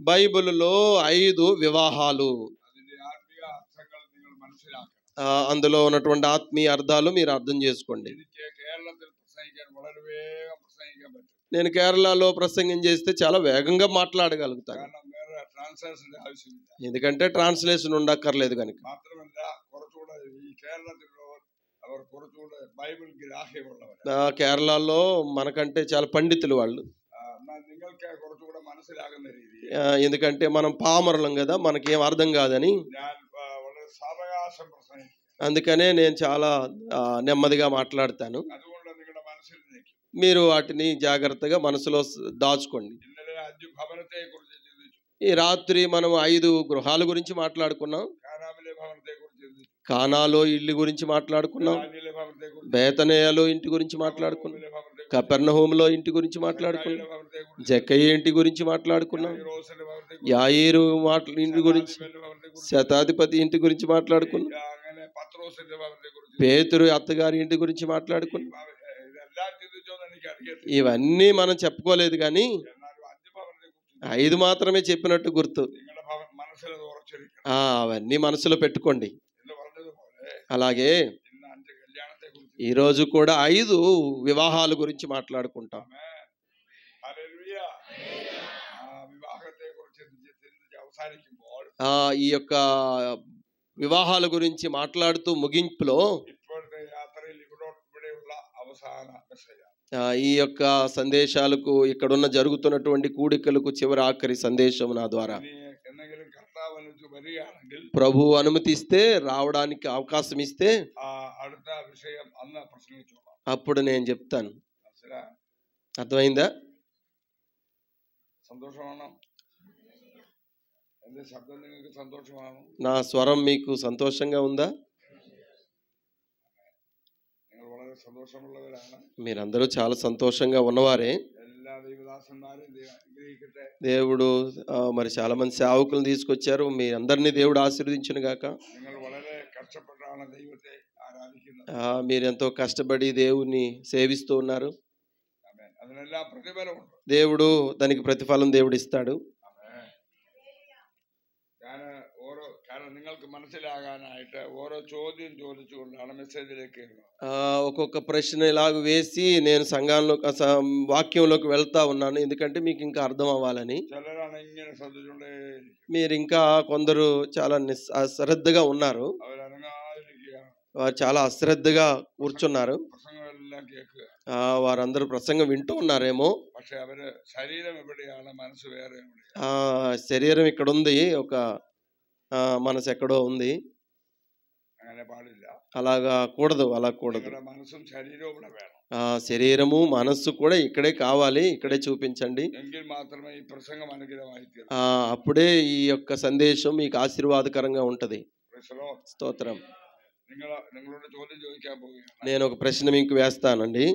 బైబిల్లో 5 వివాహాలు. అందులో ఉన్నటువంటి ఆత్మీయ అర్థాలు మీరు అర్థం చేసుకోండి. నేను కేరళలో ప్రసంగం చేస్తే చాలా వేగంగా మాట్లాడగలుగుతాను, ఎందుకంటే ట్రాన్స్లేషన్ ఉండక్కర్లేదు కనుక. కేరళలో మనకంటే చాలా పండితులు వాళ్ళు, ఎందుకంటే మనం పామరులం కదా, మనకేం అర్థం కాదని. అందుకనే నేను చాలా నెమ్మదిగా మాట్లాడతాను. మీరు వాటిని జాగ్రత్తగా మనసులో దాచుకోండి. ఈ రాత్రి మనం 5 గృహాల గురించి మాట్లాడుకున్నాం. కానాలో ఇల్లు గురించి మాట్లాడుకున్నాం, బేతనేయలో ఇంటి గురించి మాట్లాడుకున్నాం, కపెర్నహూములో ఇంటి గురించి మాట్లాడుకున్నాం, జక్కయ్య ఇంటి గురించి మాట్లాడుకున్నాం, యాయీరు ఇంటి గురించి, శతాధిపతి ఇంటి గురించి మాట్లాడుకున్నాం, పేతురు అత్తగారి ఇంటి గురించి మాట్లాడుకున్నాం. ఇవన్నీ మనం చెప్పుకోలేదు, కానీ 5 మాత్రమే చెప్పినట్టు గుర్తు. అవన్నీ మనసులో పెట్టుకోండి. అలాగే ఈరోజు కూడా 5 వివాహాల గురించి మాట్లాడుకుంటాం. ఈ యొక్క వివాహాల గురించి మాట్లాడుతూ ముగింపులో ఈ యొక్క సందేశాలకు, ఇక్కడున్న జరుగుతున్నటువంటి కూడికలకు చివరి ఆఖరి సందేశం నా ద్వారా ప్రభు అనుమతిస్తే, రావడానికి అవకాశం ఇస్తే అప్పుడు నేను చెప్తాను. అర్థమైందా? నా స్వరం మీకు సంతోషంగా ఉందా? మీరందరూ చాలా సంతోషంగా ఉన్నవారే. దేవుడు మరి చాలా మంది సేవకులను తీసుకొచ్చారు. మీ అందరినీ దేవుడు ఆశీర్వదించును గాక. మీరెంతో కష్టపడి దేవుని సేవిస్తూ ఉన్నారు. దేవుడు దానికి ప్రతిఫలం దేవుడు ఇస్తాడు. ఒక్కొక్క ప్రశ్న ఇలాగ వేసి నేను సంఘంలో వాక్యంలోకి వెళ్తా ఉన్నాను, ఎందుకంటే మీకు ఇంకా అర్థం అవ్వాలని. మీరు ఇంకా కొందరు చాలా అశ్రద్ధగా ఉన్నారు, వారు చాలా అశ్రద్ధగా కూర్చున్నారు. వారందరూ ప్రసంగం వింటూ ఉన్నారేమో, శరీరం ఇక్కడ ఉంది, ఒక మనసు ఎక్కడో ఉంది. అలాగా కూడదు, అలా కూడదు. శరీరము మనస్సు కూడా ఇక్కడే కావాలి, ఇక్కడే చూపించండి. అప్పుడే ఈ యొక్క సందేశం మీకు ఆశీర్వాదకరంగా ఉంటది. స్తోత్రం. నేను ఒక ప్రశ్న మీకు వేస్తానండి.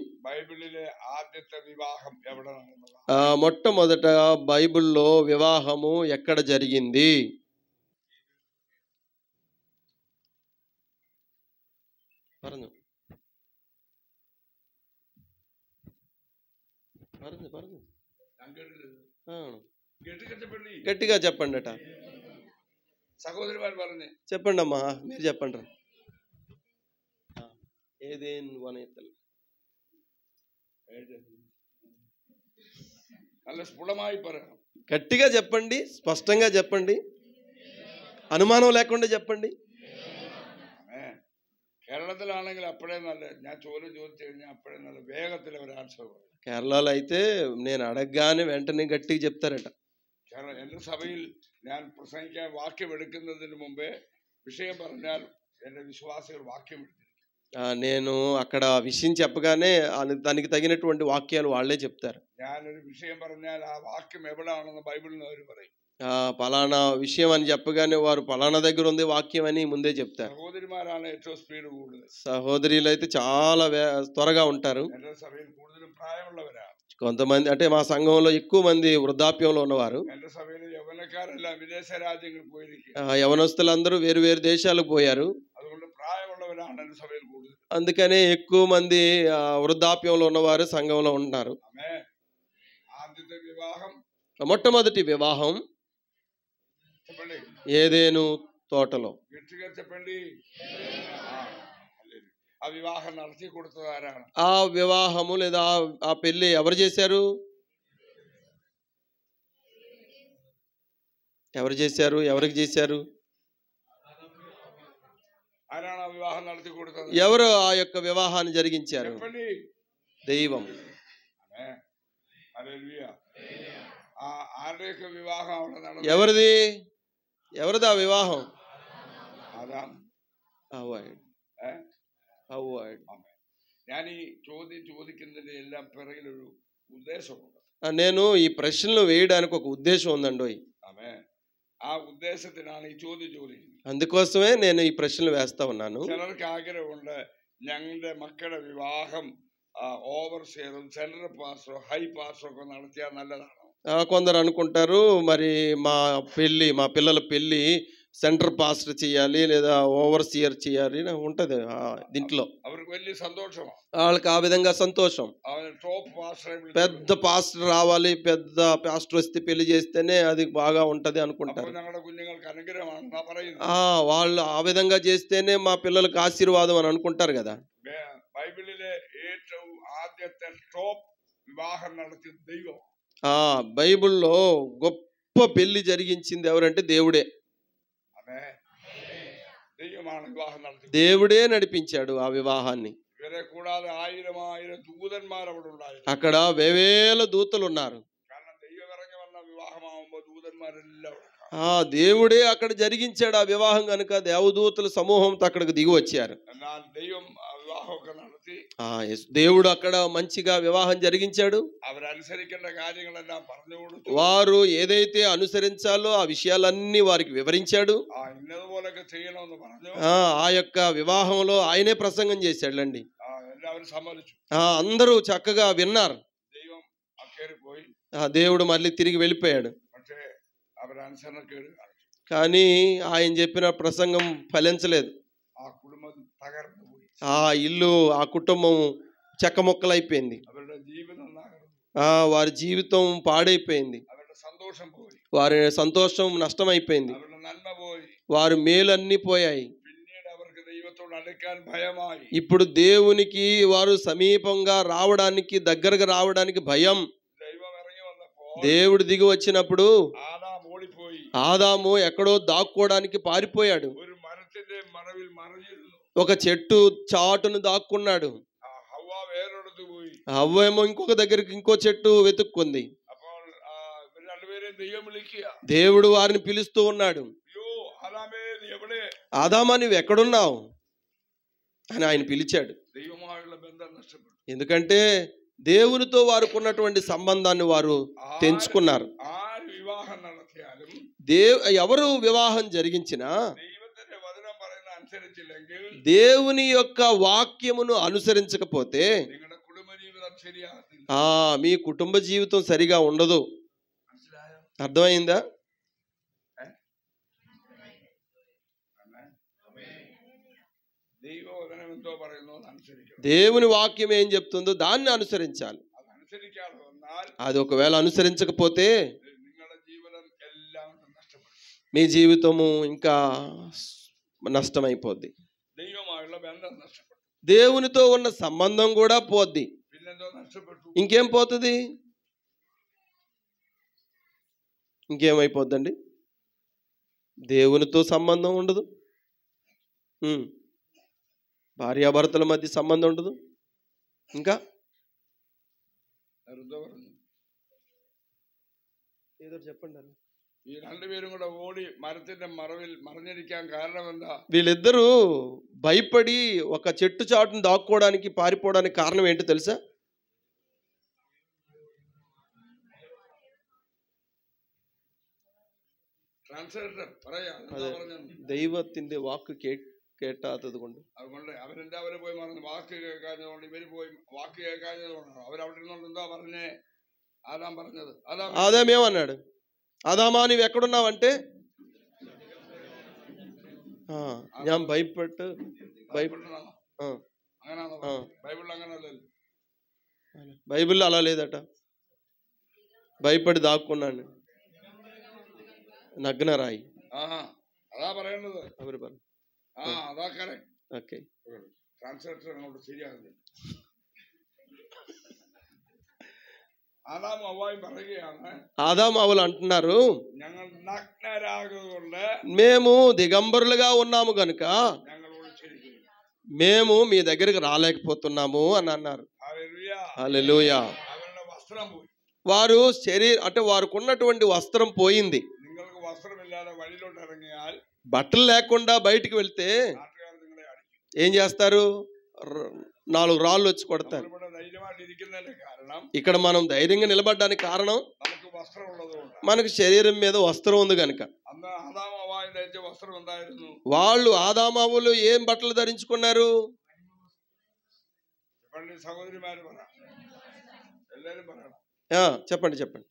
మొట్టమొదట బైబిల్లో వివాహము ఎక్కడ జరిగింది? గట్టిగా చెప్పండి అట. సహోదరి వారు వాళ్ళని చెప్పండి అమ్మా, మీరు చెప్పండి. గట్టిగా చెప్పండి, స్పష్టంగా చెప్పండి, అనుమానం లేకుండా చెప్పండి. കേരളത്തിലാണെങ്കിൽ അപ്പോഴേ നല്ല, ഞാൻ ചോദ്യം ചോദിച്ചു കഴിഞ്ഞാൽ അപ്പോഴേ നല്ല വേഗത്തിൽ അവർ ആൻസർ പറയും. కేరళలో అయితే నేను అడగగానే వెంటనే గట్టిగా చెప్తారట. എൻ്റെ സഭയിൽ ഞാൻ പ്രസംഗിക്കാൻ വാക്യം എടുക്കുന്നതിന് മുമ്പേ విషయం പറഞ്ഞാൽ എൻ്റെ విశ్వాసిകൾ వాక్యం എടുത്തിരിക്കും. నేను అక్కడ విషయం చెప్పగానే దానికి తగినటువంటి వాక్యాలు వాళ్ళే చెప్తారు. ഞാനൊരു విషయం പറഞ്ഞാൽ ఆ వాక్యం ఎక్కడాണെന്ന് బైబిల్లో അവർ പറയും. పలానా విషయం అని చెప్పగానే వారు పలానా దగ్గర ఉంది వాక్యం అని ముందే చెప్తారు. సహోదరులు అయితే చాలా త్వరగా ఉంటారు. కొంతమంది అంటే మా సంఘంలో ఎక్కువ మంది వృద్ధాప్యంలో ఉన్నవారు. యవనస్తులందరూ వేరు వేరు దేశాలకు పోయారు, అందుకనే ఎక్కువ మంది వృద్ధాప్యంలో ఉన్నవారు సంఘంలో ఉంటున్నారు. మొట్టమొదటి వివాహం చెప్పండి, ఏదేను తోటలో. గట్టిగా చెప్పండి. ఆ వివాహం నడిచి కొడుతున్నారా? ఆ వివాహము లేదా ఆ పెళ్లి ఎవరు చేశారు? ఎవరు చేశారు? ఎవరికి చేశారు? ఆయన వివాహం నడిచి కొడుతుంది. ఎవరు ఆ యొక్క వివాహాన్ని జరిగించారు? చెప్పండి. దైవం. ఆయన యొక్క వివాహం ఎవరిది? ఎవరిది ఆ వివాహం? నేను ఈ ప్రశ్నలు వేయడానికి ఒక ఉద్దేశం ఉందండి. ఆ ఉద్దేశத்தை நான் ചോദിച്ചു. అందుకోసమే నేను ఈ ప్రశ్నలు వేస్తా ఉన్నాను. ചിലർക്ക് ആഗ്രഹമുണ്ട് ഞങ്ങളുടെ മക്കളുടെ വിവാഹം ഓവർസിയറും സെൻട്രൽ പാസ്റ്ററും ഹൈ പാസ്റ്ററും ഒക്കെ നടത്തിയാൽ നല്ലതാണ്. కొందరు అనుకుంటారు మరి మా పిల్లల పెళ్లి సెంటర్ పాస్టర్ చేయాలి లేదా ఓవర్సియర్ చేయాలి ఉంటది దీంట్లో. వాళ్ళకి ఆ విధంగా సంతోషం. పెద్ద పాస్టర్ రావాలి, పెద్ద పాస్టర్ వస్తే పెళ్లి చేస్తేనే అది బాగా ఉంటది అనుకుంటారు. వాళ్ళు ఆ విధంగా చేస్తేనే మా పిల్లలకు ఆశీర్వాదం అని అనుకుంటారు కదా. బైబిలిലെ ഏറ്റവും ആദ്യത്തെ ടോപ്പ് വിവാഹം നടത്തിയ ദൈവം. బైబిల్లో గొప్ప పెళ్లి జరిగించింది ఎవరంటే దేవుడే. దేవుడే నడిపించాడు ఆ వివాహాన్ని. అక్కడ వేవేల దూతలు ఉన్నారు. దేవుడే అక్కడ జరిగించాడు ఆ వివాహం కనుక దేవదూతల సమూహంతో అక్కడికి దిగి వచ్చారు. దేవుడు అక్కడ మంచిగా వివాహం జరిగించాడు. వారు ఏదైతే అనుసరించాలో ఆ విషయాలన్నీ వారికి వివరించాడు. ఆ యొక్క వివాహంలో ఆయనే ప్రసంగం చేశాడులండి. అందరూ చక్కగా విన్నారు. దేవుడు మళ్ళీ తిరిగి వెళ్ళిపోయాడు. కానీ ఆయన చెప్పిన ప్రసంగం ఫలించలేదు. ఆ ఇల్లు, ఆ కుటుంబం చెక్కముక్కలైపోయింది. వారి జీవితం పాడైపోయింది. వారి సంతోషం నష్టమైపోయింది. వారి మేలన్నీ పోయాయి. ఇప్పుడు దేవునికి వారు సమీపంగా రావడానికి, దగ్గరగా రావడానికి భయం. దేవుడు దిగి వచ్చినప్పుడు ఆదాము ఎక్కడో దాక్కోవడానికి పారిపోయాడు. ఒక చెట్టు చాటును దాక్కున్నాడు. హవ్వేమో ఇంకొక దగ్గరికి ఇంకో చెట్టు వెతుక్కుంది. దేవుడు వారిని పిలుస్తూ ఉన్నాడు. ఆదామా నువ్వు ఎక్కడున్నావు అని ఆయన పిలిచాడు. ఎందుకంటే దేవునితో వారికి ఉన్నటువంటి సంబంధాన్ని వారు తెంచుకున్నారు. ఎవరు వివాహం జరిగించినా దేవుని యొక్క వాక్యమును అనుసరించకపోతే మీ కుటుంబ జీవితం సరిగా ఉండదు. అర్థమైందా? దేవుని వాక్యం ఏం చెప్తుందో దాన్ని అనుసరించాలి. అది ఒకవేళ అనుసరించకపోతే మీ జీవితము ఇంకా నష్టమైపోద్ది. దేవునితో ఉన్న సంబంధం కూడా పోద్ది. ఇంకేం పోతుంది? ఇంకేమైపోద్దండి? దేవునితో సంబంధం ఉండదు, భార్యాభర్తల మధ్య సంబంధం ఉండదు. ఇంకా ఏదో చెప్పండి. ഈ രണ്ടുപേരും കൂടെ ഓടി മരത്തിന്റെ മറഞ്ഞിരിക്കാൻ കാരണം എന്താ? వీళ్ళిద్దరూ భయపడి ఒక చెట్టు చాటును దాక్కోవడానికి పారిపోవడానికి కారణం ఏంటో తెలుసా? ദൈവത്തിന്റെ വാക്ക് കേട്ടാത്തത് കൊണ്ട് അവരെന്താ പോയി മറന്നു? വാക്ക് കേൾക്കാഞ്ഞതുകൊണ്ട് ഇവര് പോയി വാക്ക് കേൾക്കാഞ്ഞതുകൊണ്ടാണ് അവരവിടെ ഇരുന്നോണ്ട് എന്താ പറഞ്ഞേ? ആദാം പറഞ്ഞത്. ఆదాం ఏమన్నాడు? ఆదామా నువ్వు ఎక్కడున్నావంటే ഞാൻ ഭയപ്പെട്ട് బైబిల్లో అలా లేదట. ഭയപ്പെടി ദാക്കുന്നാണ് നഗ്നരായി. അതാ പറയുന്നത്. അവര് പറഞ്ഞു. അതാ കറക്റ്റ്. ഓക്കെ, ട്രാൻസ്ലേറ്റർ അങ്ങോട്ട് ശരിയാകുന്നില്ല. ఆదాము హవ్వ പറയുകയാണ്, ఆదాము హవ్వలు అంటున్నారు, ഞങ്ങൾ నగ్నరాగుകൊണ്ട് మేము దిగంబరులుగా ఉన్నాము గనుక ഞങ്ങൾ ఒളിచిరిക്കുന്നു, మేము మీ దగ్గరికి రాలేకపోతున్నాము అని అన్నారు. హల్లెలూయా. హల్లెలూయా. അവരുടെ വസ്ത്രം പോയി. వారు అంటే వారికి ఉన్నటువంటి వస్త్రం పోయింది. നിങ്ങൾക്ക് వస్త్రమిല്ലാതെ వഴിలోട്ട് ഇറങ്ങിയാൽ, బట్టలు లేకుండా బయటికి వెళ్తే നാട്ടുകാർ നിങ്ങളെ അടിക്കും. ఏం చేస్తారు? 4 రాళ్ళు వచ్చి కొడతారు. നമ്മളിവിടെ ധൈര്യമായിട്ട് ഇരിക്കുന്നതിന്റെ കാരണം, ఇక్కడ మనం ధైర్యంగా నిలబడడానికి కారణం നമുക്ക് വസ്ത്രം ഉള്ളതുകൊണ്ട്. మనకు శరీరం మీద వస్త్రం ఉంది కనుక. അന്ന് ആദാം ഹവ്വയും ധരിച്ച വസ്ത്രം എന്തായിരുന്നു? వాళ్ళు ఆదామావులు ఏం బట్టలు ధరించుకున్నారు? പള്ളി സഹോദരിമാര് പറ, എല്ലാരും പറയണം. చెప్పండి చెప్పండి.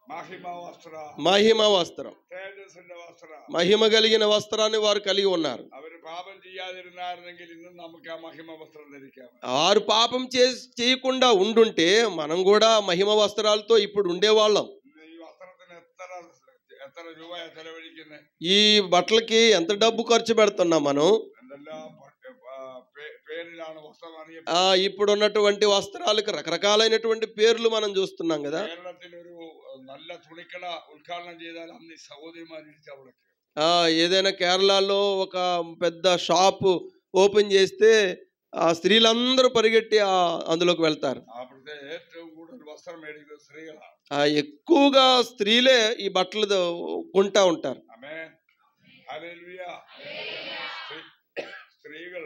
మహిమ వస్త్ర, మహిమ వస్త్రం, తేజസ്സിന്റെ వస్త్రం, మహిమ కలిగిన వస్త్రాన్ని వారు కలిగి ఉన్నారు. അവര് പാപം ചെയ്യാതിരുന്നായിരുന്നെങ്കിൽ ഇന്നും നമുക്ക് ആ മഹിമ വസ്ത്രം ധരിക്കാം. వారు పాపం చేయకుండా ఉండుంటే మనం కూడా మహిమ వస్త్రాలతో ఇప్పుడు ఉండేవాళ్ళం. ഈ വസ്ത്രത്തിന് എത്ര രൂപയാ ചെലവഴിക്കുന്നത്? ఈ బట్టలకి ఎంత డబ్బు ఖర్చు పెడుతున్నాం మనం? എന്തെല്ലാം പേരിലാണ് വസ്ത്രം അറിയപ്പെടുന്നത്. ఇప్పుడు ఉన్నటువంటి వస్త్రాలకు రకరకాలైనటువంటి పేర్లు మనం చూస్తున్నాం కదా. കേരളത്തിൽ ഒരു നല്ല തുണിക്കട ഉദ്ഘാടനം ചെയ്താൽ അന്ന് സഹോദരിമാരിച്ച് അവൾക്ക്, ఏదైనా కేరళలో ఒక పెద్ద షాప్ ఓపెన్ చేస్తే ఆ స్త్రీలందరూ పరిగెట్టి అందులోకి వెళ్తారు. അവിടുത്തെ ഏറ്റവും കൂടുതൽ വസ്ത്രം മേടിക്കുന്നത് സ്ത്രീകളാണ്. ఎక్కువగా స్త్రీలే ఈ బట్టలు కొంటా ఉంటారు. ആമേൻ. ഹല്ലേലൂയ. സ്ത്രീകൾ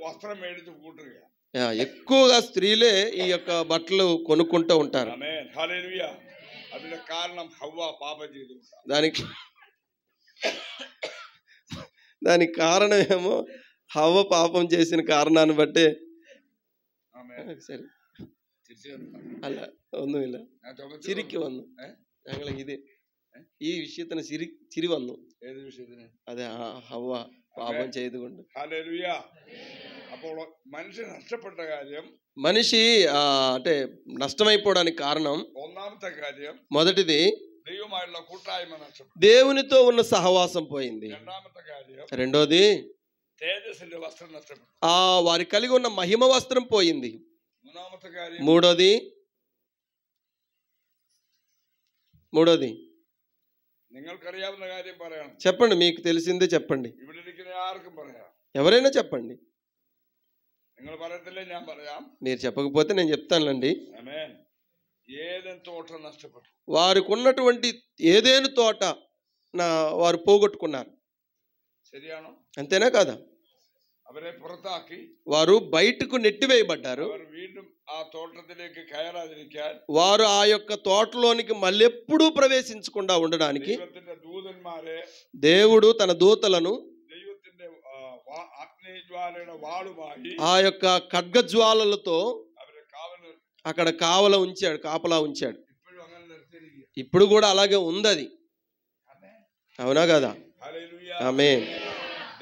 వస్త్రం మేడిచి కూട്ടുകയാണ്. ఎక్కువగా స్త్రీలే ఈ యొక్క బట్టలు కొనుక్కుంటూ ఉంటారు. ఆమేన్. హల్లెలూయ. അതിന്റെ കാരണം ഹവ്വ പാപം ചെയ്തു. దానికి కారణం ఏమో హవ్వ పాపం చేసిన కారణాన్ని బట్టి. సరే, അല്ല ഒന്നുമില്ല, ചിരിക്ക് വന്നു. ഞങ്ങൾ ഈ വിഷയത്തിന് ചിരി വന്നു. ഏത് വിഷയത്തിന്? അതെ, ഹവ്വ പാപം ചെയ്തുകൊണ്ട്. ഹല്ലേലൂയ. അപ്പോൾ മനുഷ്യൻ നഷ്ടപ്പെട്ട കാര്യം, మనిషి అంటే నష్టమైపోవడానికి కారణం, ഒന്നാമത്തെ കാര്യം మొదటిది ദൈവമായുള്ള കൂട്ടായ്മ നഷ്ടപ്പെട്ടു, దేవునితో ఉన్న సహవాసం పోయింది. രണ്ടാമത്തെ കാര്യം రెండోది തേജസ്സിന്റെ വസ്ത്രം നഷ്ടപ്പെട്ടു, వారి కలిగి ఉన్న మహిమ వస్త్రం పోయింది. മൂന്നാമത്തെ കാര്യം మూడోది നിങ്ങൾക്കറിയാവുന്ന കാര്യം പറയണം. చెప్పండి, మీకు తెలిసిందే చెప్పండి. ഇവിടെ ഇരിക്കുന്ന ആർക്കും പറയാം. ఎవరైనా చెప్పండి. നിങ്ങൾ പറയത്തില്ലേ, ഞാൻ പറയാം. మీరు చెప్పకపోతే నేను చెప్తానులేండి. ആമേൻ. ఏదెన్ తోట నష్టപ്പെട്ടു, వారికి ఉన్నటువంటి ఏదేను తోట వారు పోగొట్టుకున్నారు. ശരിയാണോ? అంతేనా కాదా? അവരെ പുറത്താക്കി, వారు బయటకు నెట్టివేయబడ్డారు. അവർ വീണ്ടും ആ തോട്ടത്തിലേക്ക് കയറാതിരിക്കാൻ, వారు ఆ యొక్క తోటలోనికి మళ్ళెప్పుడూ ప్రవేశించకుండా ఉండడానికి ദൈവത്തിന്റെ ദൂതന്മാരെ, దేవుడు తన దూతలను ദൈവത്തിന്റെ അഗ്നിജ്വാലയുടെ വാളുമായി, ఆ యొక్క ఖడ్గజ్వాలలతో അവരെ കാവൽ అక్కడ కాపలా ఉంచాడు. ഇപ്പോഴും അങ്ങനെ നിർത്തിയിരിക്കുക. ఇప్పుడు కూడా అలాగే ఉంది అది. అవునా కదా? ഹല്ലേലൂയ. ఆమేన్.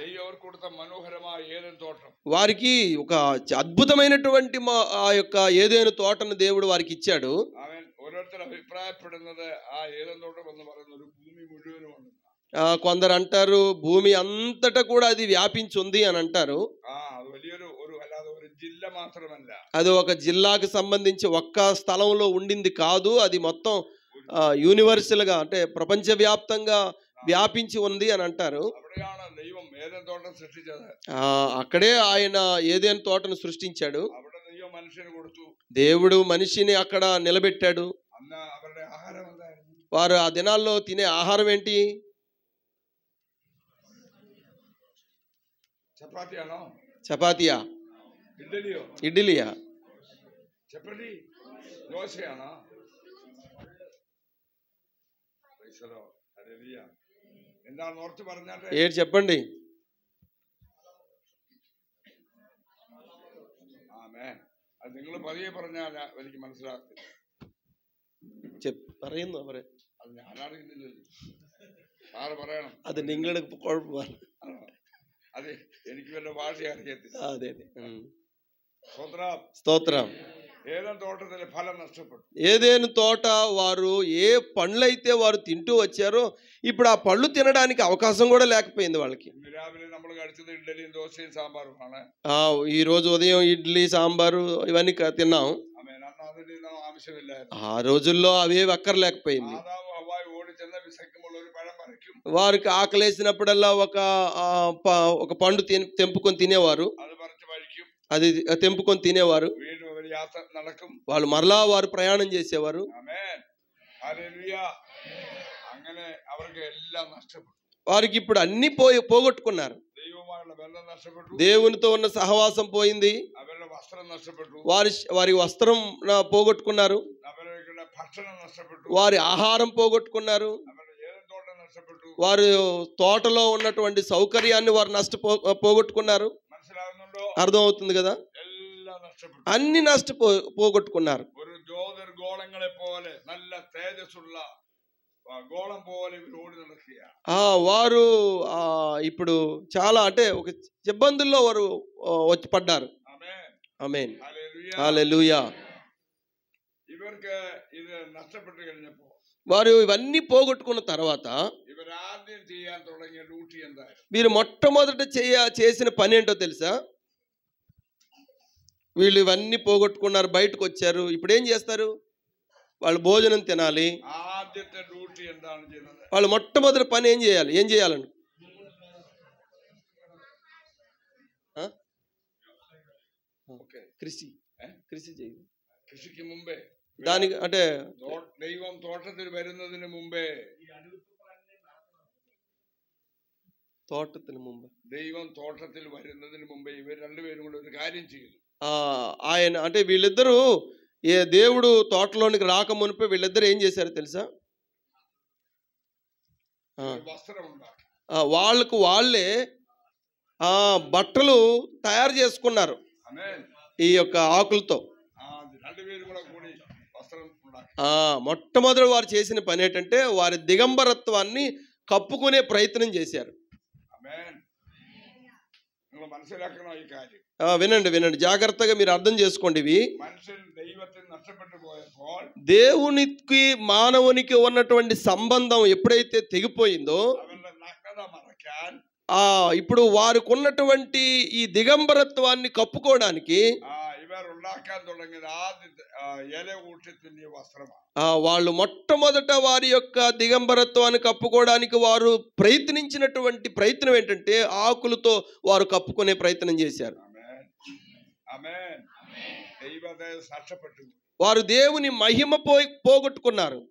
ദൈവം കൊടുത്ത മനോഹരമായ ഏദൻ തോട്ടം, వారికి ఒక అద్భుతమైనటువంటి ఆ యొక్క ఏదేను తోటను దేవుడు వారికి ఇచ్చాడు. അവൻ ഓരോരുത്തർ അഭിപ്രായപ്പെടുന്നത് ആ ഏദൻ തോട്ടം എന്ന് പറയുന്ന ഒരു ഭൂമി മുഴുവനും ഉണ്ട്. కొందరు అంటారు భూమి అంతటా కూడా అది వ్యాపించి ఉంది అని అంటారు. അത് വലിയൊരു അല്ലാതെ ഒരു ജില്ല മാത്രമല്ല, అది ఒక జిల్లాకు సంబంధించి ఒక్క స్థలంలో ఉండింది కాదు, అది మొత్తం యూనివర్సల్ గా అంటే ప్రపంచవ్యాప్తంగా వ్యాపించి ఉంది అని అంటారు. അവിടെയാണ് ദൈവം ഏദൻ തോട്ടം സൃഷ്ടിച്ചത്. అక్కడే ఆయన ఏదేను తోటను సృష్టించాడు. അവിടെ ദൈവം മനുഷ്യന് കൊടുത്തു, దేవుడు మనిషిని అక్కడ నిలబెట్టాడు. അന്ന് അവരുടെ ആഹാരം എന്തായിരുന്നു? వారు ఆ దినాల్లో తినే ఆహారం ఏంటి? ചപ്പാത്തിയാണോ? చపాతీయా? ഇഡ്ഡലിയോ? ఇడ్లీయా? ചപ്പാത്തി ദോശയാണോ? എന്താണ് ഓർത്ത് പറഞ്ഞാട്ടെ? ఏడు చెప్పండి. ആമേൻ. അത് നിങ്ങൾ പതിയെ പറഞ്ഞാൽ എനിക്ക് മനസ്സിലാക്കില്ല. പറയുന്നു അവരെ, അത് ഞാനറിയുന്നില്ലല്ലോ, സാറ് പറയണം. അത് നിങ്ങളുടെ കുഴപ്പമാണ്. അത് എനിക്ക് വല്ല ഭാഷ അറിയത്തില്ല. അതെ. സ്തോത്രം. സ്തോത്രം. ഏദൻ തോട്ടത്തിലെ ഫലം നഷ്ടപ്പെട്ടു. ఏదేను తోట వారు ఏ పండ్లైతే వారు తింటూ వచ్చారో ఇప్పుడు ఆ పళ్ళు తినడానికి అవకాశం కూడా లేకపోయింది వాళ్ళకి. ഇന്ന് രാവിലെ നമ്മൾ കഴിച്ചത് ഇഡ്ഡലിയും ദോശയും സാമ്പാറുമാണ്. ఈ రోజు ఉదయం ఇడ్లీ సాంబారు ఇవన్నీ తిన్నాం. ആമേൻ. അന്ന് അതിനൊന്നും ആവശ്യമില്ലായിരുന്നു. ఆ రోజుల్లో అవేవి అక్కర్లేకపోయింది. ആദാമും ഹവ്വായും ഓടി ചെന്ന് വിശക്കുമ്പോൾ ഒരു പഴം പറിക്കും, వారికి ఆకలేసినప్పుడల్లా ఒక పండు తెంపుకొని తినేవారు, അത് പറിച്ച് കഴിക്കും, అది తెంపుకొని తినేవారు. വീണ്ടും അവർ യാത്ര നടക്കും. వాళ్ళు మరలా వారు ప్రయాణం చేసేవారు. ആമേൻ. ഹല്ലേലൂയ. അങ്ങനെ അവർക്ക് എല്ലാം നഷ്ടപ്പെട്ടു. వారికి ఇప్పుడు అన్ని పోగొట్టుకున్నారు. ദൈവവുമായുള്ള ബന്ധം നഷ്ടപ്പെട്ടു. దేవునితో ఉన్న సహవాసం పోయింది. അവരുടെ വസ്ത്രം നഷ്ടപ്പെട്ടു. వారి వస్త్రం పోగొట్టుకున్నారు. അവരുടെ ഭക്ഷണം നഷ്ടപ്പെട്ടു. వారి ఆహారం పోగొట్టుకున్నారు. അവരുടെ ഏദൻ തോട്ടം നഷ്ടപ്പെട്ടു. వారు తోటలో ఉన్నటువంటి సౌకర్యాన్ని వారు పోగొట్టుకున్నారు. മനസ്സിലാകുന്നുണ്ടോ? అర్థమవుతుంది కదా? എല്ലാം നഷ്ടപ്പെട്ടു. అన్ని పోగొట్టుకున్నారు. ഒരു ജ്യോതിർഗോളങ്ങളെ പോലെ നല്ല തേജസ്സുള്ള గోళం പോലെ ఇవి ఓడి നടക്കുകയാണ്. వారు ఇప్పుడు చాలా అంటే ఒక ఇబ్బందుల్లో వారు వచ్చి పడ్డారు. ఆమేన్. హల్లెలూయా. ఇవർക്ക് ఇది నష్టപ്പെട്ടു കഴിഞ്ഞപ്പോൾ వారు ఇవన్నీ పోగొట్టుకున్న తర్వాత ఇవరాద్యం ചെയ്യാൻ തുടങ്ങിയ ഡ്യൂട്ടി എന്തായിരുന്നു? వీరు మొట్టమొదట చేసిన పని ఏంటో తెలుసా? వీళ్ళు ఇవన్నీ పోగొట్టుకున్నారు, బయటకు వచ్చారు. ఇప్పుడు ఏం చేస్తారు? వాళ్ళు భోజనం తినాలి. ఆద్యത്തെ ഡ്യൂട്ടി എന്താണ് ചെയ്യുന്നത്? వాళ్ళు మొట్టమొదటి పని ఏం చేయాలండి? కృషి చేయి. కృషికి ముంబే దానికి అంటే దైవం తోటത്തിൽ വരുന്നതിന് മുമ്പേ ദൈవం തോട്ടത്തിൽ വരുന്നതിന് മുമ്പേ ഇവർ രണ്ടുപേരും കൂടെ ഒരു കാര്യം ചെയ്യുന്നു. ఆయన అంటే వీళ్ళిద్దరూ దేవుడు తోటలోనికి రాక మునిపే వీళ్ళిద్దరు ఏం చేశారో తెలుసా? వస్త్రం ఉండాలి. వాళ్ళకు వాళ్ళే బట్టలు తయారు చేసుకున్నారు ఈ యొక్క ఆకులతో. మొట్టమొదటి వారు చేసిన పని ఏంటంటే వారి దిగంబరత్వాన్ని కప్పుకునే ప్రయత్నం చేశారు. వినండి జాగ్రత్తగా మీరు అర్థం చేసుకోండి. ఇవి దేవునికి మానవునికి ఉన్నటువంటి సంబంధం ఎప్పుడైతే తెగిపోయిందో ఇప్పుడు వారికి ఉన్నటువంటి ఈ దిగంబరత్వాన్ని కప్పుకోవడానికి వాళ్ళు మొట్టమొదట వారి యొక్క దిగంబరత్వాన్ని కప్పుకోవడానికి వారు ప్రయత్నించినటువంటి ప్రయత్నం ఏంటంటే ఆకులతో వారు కప్పుకునే ప్రయత్నం చేశారు. వారు దేవుని మహిమ పోగొట్టుకున్నారు.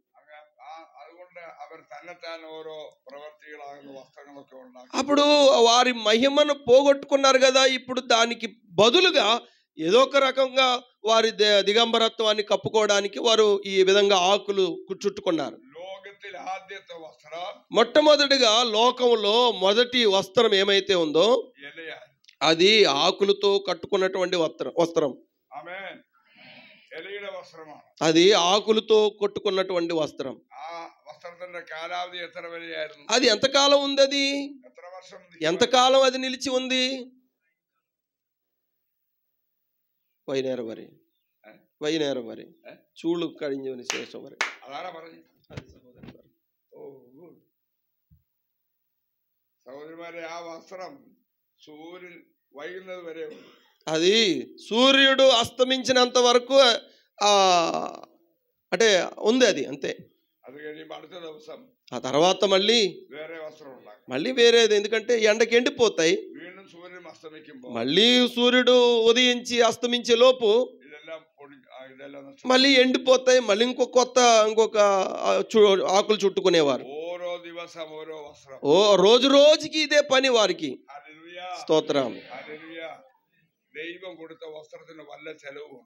అప్పుడు వారి మహిమను పోగొట్టుకున్నారు కదా, ఇప్పుడు దానికి బదులుగా ఏదో ఒక రకంగా వారి దిగంబరత్వాన్ని కప్పుకోవడానికి వారు ఈ విధంగా ఆకులు చుట్టుకున్నారు. మొట్టమొదటిగా లోకంలో మొదటి వస్త్రం ఏమైతే ఉందో అది ఆకులతో కట్టుకున్నటువంటి వస్త్రం. అది ఆకులతో కొట్టుకున్నటువంటి వస్త్రం. అది ఎంతకాలం ఉంది? అది ఎంతకాలం అది నిలిచి ఉంది? വൈകുന്നേരം വരെ ചൂട് കഴിഞ്ഞതിന് ശേഷം വരെ. സഹോദരന്മാരെ, ആ വസ്ത്രം സൂര്യൻ വൈകുന്നത് വരെ అది సూర్యుడు అస్తమించినంత వరకు అంటే ఉంది, అది అంతే. అది കഴിയുമ്പോൾ അടുത്ത ദിവസം ఆ తర్వాత మళ్ళీ వేరే వస్త్రం ఉండాలి, మళ్ళీ వేరేది. ఎందుకంటే ఎండకి ఎండిపోతాయి. వీണ്ടും సూర్యుడు అస్తమిക്കുമ്പോൾ మళ్ళీ సూర్యుడు ఉదయించి అస్తమించే లోపు మళ్ళీ ఎండిపోతాయి. మళ్ళీ ఇంకొక ఆకులు చుట్టుకునేవారు. రోజు రోజుకి ఇదే పని వారికి. స్తోత్రం. దైవం కొడుత వస్త్రത്തിന് వల్ల చెలవు.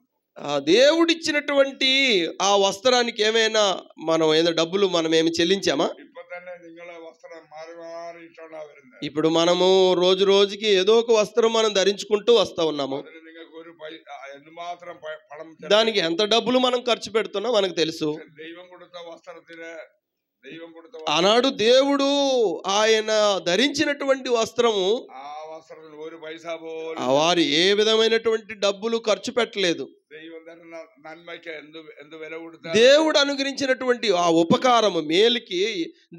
దేవుడిచ్చినటువంటి ఆ వస్త్రానికి ఏమైనా మనం ఏదో డబ్బులు మనం ఏమి చెల్లించామా? ఇప్పుడు మనము రోజు రోజుకి ఏదో ఒక వస్త్రం మనం ధరించుకుంటూ వస్తా ఉన్నాము. దానికి ఎంత డబ్బులు మనం ఖర్చు పెడుతున్నా మనకు తెలుసు. ఆనాడు దేవుడు ఆయన ధరించినటువంటి వస్త్రము വസ്ത്രത്തിന് ഒരു പൈസ പോലും వారు ఏ విధమైనటువంటి డబ్బులు ఖర్చు పెట్టలేదు. ദൈവം തരുന്ന നന്മയ്ക്ക് എന്ത് വില കൊടുത്താൽ దేవుడు అనుగ్రహించినటువంటి ఆ ఉపకారము మేలుకి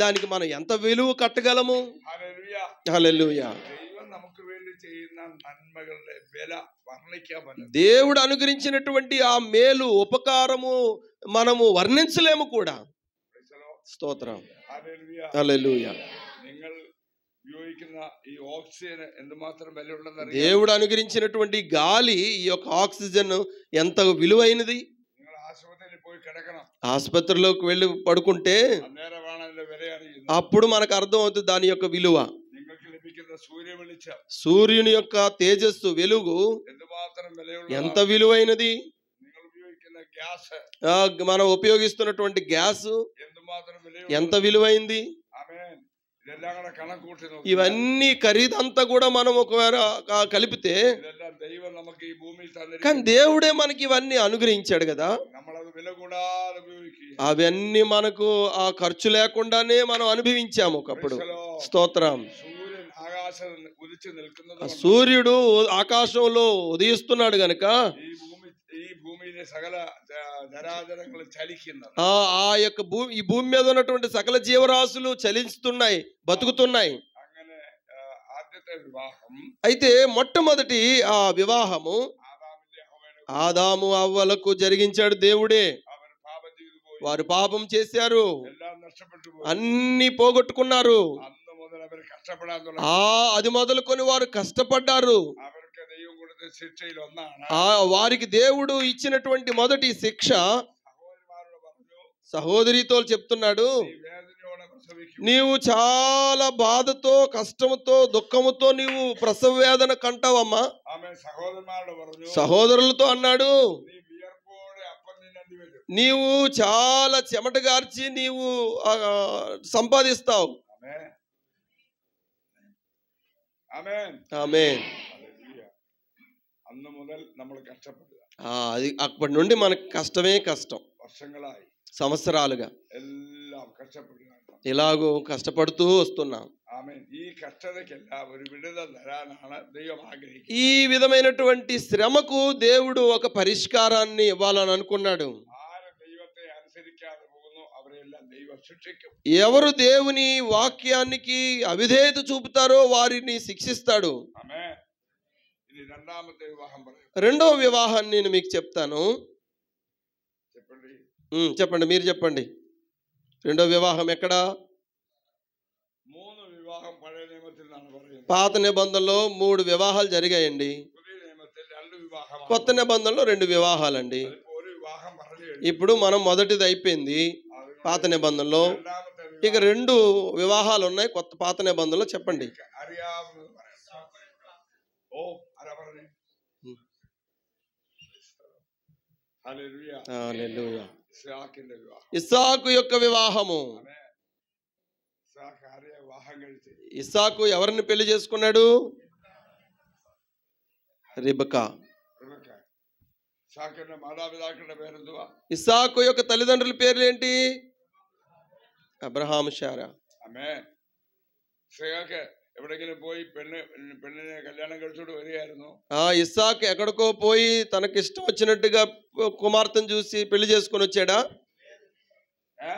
దానికి మనం ఎంత విలువ కట్టగలము? ഹല്ലേലൂയ. హల్లెలూయా. ദൈവം നമുക്ക് വേണ്ടി ചെയ്യുന്ന നന്മകളുടെ വില വർണ്ണിക്കാൻ പറ്റും. దేవుడు అనుగ్రహించినటువంటి ఆ మేలు ఉపకారము మనము వర్ణించలేము కూడా. స్తోత్రం. ഹല്ലേലൂയ. హల్లెలూయా. നിങ്ങൾ ഉപയോഗിക്കുന്ന ఈ ఆక్సిజన్ എന്തുമാത്రం വിലയുള്ളതെന്ന് దేవుడు అనుగ్రహించినటువంటి గాలి, ఈ యొక్క ఆక్సిజన్ ఎంత విలువైనది. നിങ്ങൾ ആശുപത്രിയിൽ പോയി കിടക്കണം, ఆసుపత్రిలోకి వెళ్ళి పడుకుంటే അന്നേരമാണ് അതിന്റെ വില അറിയുന്നത്. అప్పుడు మనకు అర్థం అవుతుంది దాని యొక్క విలువ. നിങ്ങൾക്ക് లభిക്കുന്ന సూర్య വെളിച്ചം, సూర్యుని యొక్క తేజస్సు వెలుగు എന്തുമാത്രം ఎంత വിലയുള്ളതാണ്. విలువైనది. നിങ്ങൾ ഉപയോഗിക്കുന്ന ഗ്യാസ് మనం ఉపయోగిస్తున్నటువంటి గ్యాస్ എന്തുമാത്രം ఎంత വിലയുള്ളതാണ്. విలువైంది. ആമേൻ. ഇതെല്ലാം കൂടെ കണക്കൂട്ടി നോക്കി ఇవన్నీ ఖరీదంతా కూడా మనం ఒకవేళ కలిపితే, ഇതെല്ലാം ദൈവം നമുക്ക് ഈ ഭൂമിയിൽ కానీ തന്നിരിക്കുന്നു. దేవుడే మనకి ఇవన్నీ అనుగ్రహించాడు కదా. നമ്മളത് വില കൂടാതെ ഉപയോഗിക്കുക. అవన్నీ మనకు ఆ ఖర్చు లేకుండానే మనం అనుభవించాము ఒకప్పుడు. స్తోత్రం. സൂര്യൻ ആകാശം ഉദിച്ചു നിൽക്കുന്നത് കൊണ്ട് సూర్యుడు ఆకాశంలో ఉదయిస్తున్నాడు గనక ഈ ഭൂമിയിലെ സകല ജരാചരങ്ങൾ ചലിക്കുന്നത്. ఆ యొక్క ఈ భూమి మీద ఉన్నటువంటి సకల జీవరాశులు చలిస్తున్నాయి, బతుకుతున్నాయి. അങ്ങനെ ആദ്യത്തെ വിവാഹം అయితే మొట్టమొదటి ఆ వివాహము ആദാമിന്റെ ഹവ്വയുടെ ఆదాము అవ్వలకు జరిగించాడు దేవుడే. അവർ പാപം ചെയ്തു പോയി, వారు పాపం చేశారు, എല്ലാം നഷ്ടപ്പെട്ടു പോയി. అన్ని పోగొట్టుకున్నారు. അന്ന് മുതൽ അവർ കഷ്ടപ്പെടാൻ തുടങ്ങി. అది మొదలుకొని వారు కష్టపడ్డారు. അവർക്ക് ദൈവം കൊടുത്ത ശിക്ഷയിൽ ഒന്നാണ് వారికి దేవుడు ఇచ్చినటువంటి మొదటి శిక్ష, സഹോദരിമാരോട് പറഞ്ഞു, సహోదరితో చెప్తున్నాడు, നീ വേദനയോടെ പ്രസവിക്കും. నీవు చాలా బాధతో, కష్టముతో, దుఃఖముతో నీవు ప్రసవ వేదన కంటావమ్మా. ആമേൻ. സഹോദരന്മാരോട് പറഞ്ഞു, సహోదరులతో అన్నాడు, നീ വിയർപ്പോടെ അപ്പം തിന്നേണ്ടി വരും. నీవు చాలా చెమట గార్చి నీవు సంపాదిస్తావు. ആമേൻ. ആമേൻ. ఆమేన్. ഹല്ലേലൂയ. അന്ന് മുതൽ നമ്മൾ കഷ്ടപ്പെടുക. అది అప్పటి నుండి మనకు కష్టమే కష్టం. വർഷങ്ങളായി సంవత్సరాలుగా എല്ലാം കഷ്ടപ്പെടുക. ఇలాగూ కష్టపడుతూ వస్తున్నాం. ആമേൻ. ഈ കഷ്ടതയ്ക്കെല്ലാം ഒരു വിടുതൽ തരാനാണ് ദൈവം ആഗ്രഹിക്കുന്നത്. ఈ విధమైనటువంటి శ్రమకు దేవుడు ఒక పరిష్కారాన్ని ఇవ్వాలని అనుకున్నాడు. ആര് ദൈവത്തെ അനുസരിക്കാതെ പോകുന്നു അവരെല്ലാം ദൈവം ശിക്ഷിക്കും. ఎవరు దేవుని వాక్యానికి అవిధేయత చూపుతారో వారిని శిక్షిస్తాడు. ആമേൻ. ഇനി രണ്ടാമത്തെ വിവാഹം പറയും. రెండో వివాహాన్ని నేను మీకు చెప్తాను. చెప్పండి. చెప్పండి, మీరు చెప్పండి. రెండో వివాహం ఎక్కడ? 3 വിവാഹം പഴയ നിയമത്തിൽ നിന്നാണ് പറയുന്നത്. పాత నిబంధనలో 3 వివాహాలు జరిగాయండి. പുതിയ നിയമത്തിൽ 2 വിവാഹമാണ്. కొత్త నిబంధనలో 2 వివాహాలండి. അതിപ്പോ ഒരു വിവാഹം പറഞ്ഞു കഴിഞ്ഞു. ఇప్పుడు మనం మొదటిది అయిపోయింది పాత నిబంధనలో. രണ്ടാമത്തെ ఇక 2 వివాహాలు ఉన్నాయి కొత్త పాత నిబంధనలో. చెప్పండి. അറിയാവുന്നത് പറയാം. ഓ ആരാ പറഞ്ഞു? ഹല്ലേലൂയ. హల్లెలూయా. ഇസ്ഹാക്കിന്റെ വിവാഹം. ఇస్సాకు యొక్క వివాహము. ആമേൻ. ഇസ്ഹാക്ക് ആരെയാ വിവാഹം കഴിച്ചത്? ఇస్సాకు ఎవరిని పెళ్లి చేసుకున్నాడు? రిబకా. റിബെക്ക. ഇസ്ഹാക്കിന്റെ മാതാപിതാക്കളുടെ പേരെന്തുവാ? ఇస్సాకు యొక్క తల్లిదండ్రుల పేర్లు ఏంటి? అబ్రహాము, శారా. ആമേൻ. ഇസ്ഹാക്ക് എവിടെങ്കിലും പോയി പെണ്ണിനെ കല്യാണം കഴിച്ചോണ്ട് വരികയായിരുന്നു. ఇస్సాకు ఎక్కడికో పోయి తనకి ఇష్టం వచ్చినట్టుగా కుమార్తెను చూసి పెళ్లి చేసుకొని వచ్చాడా? ആ.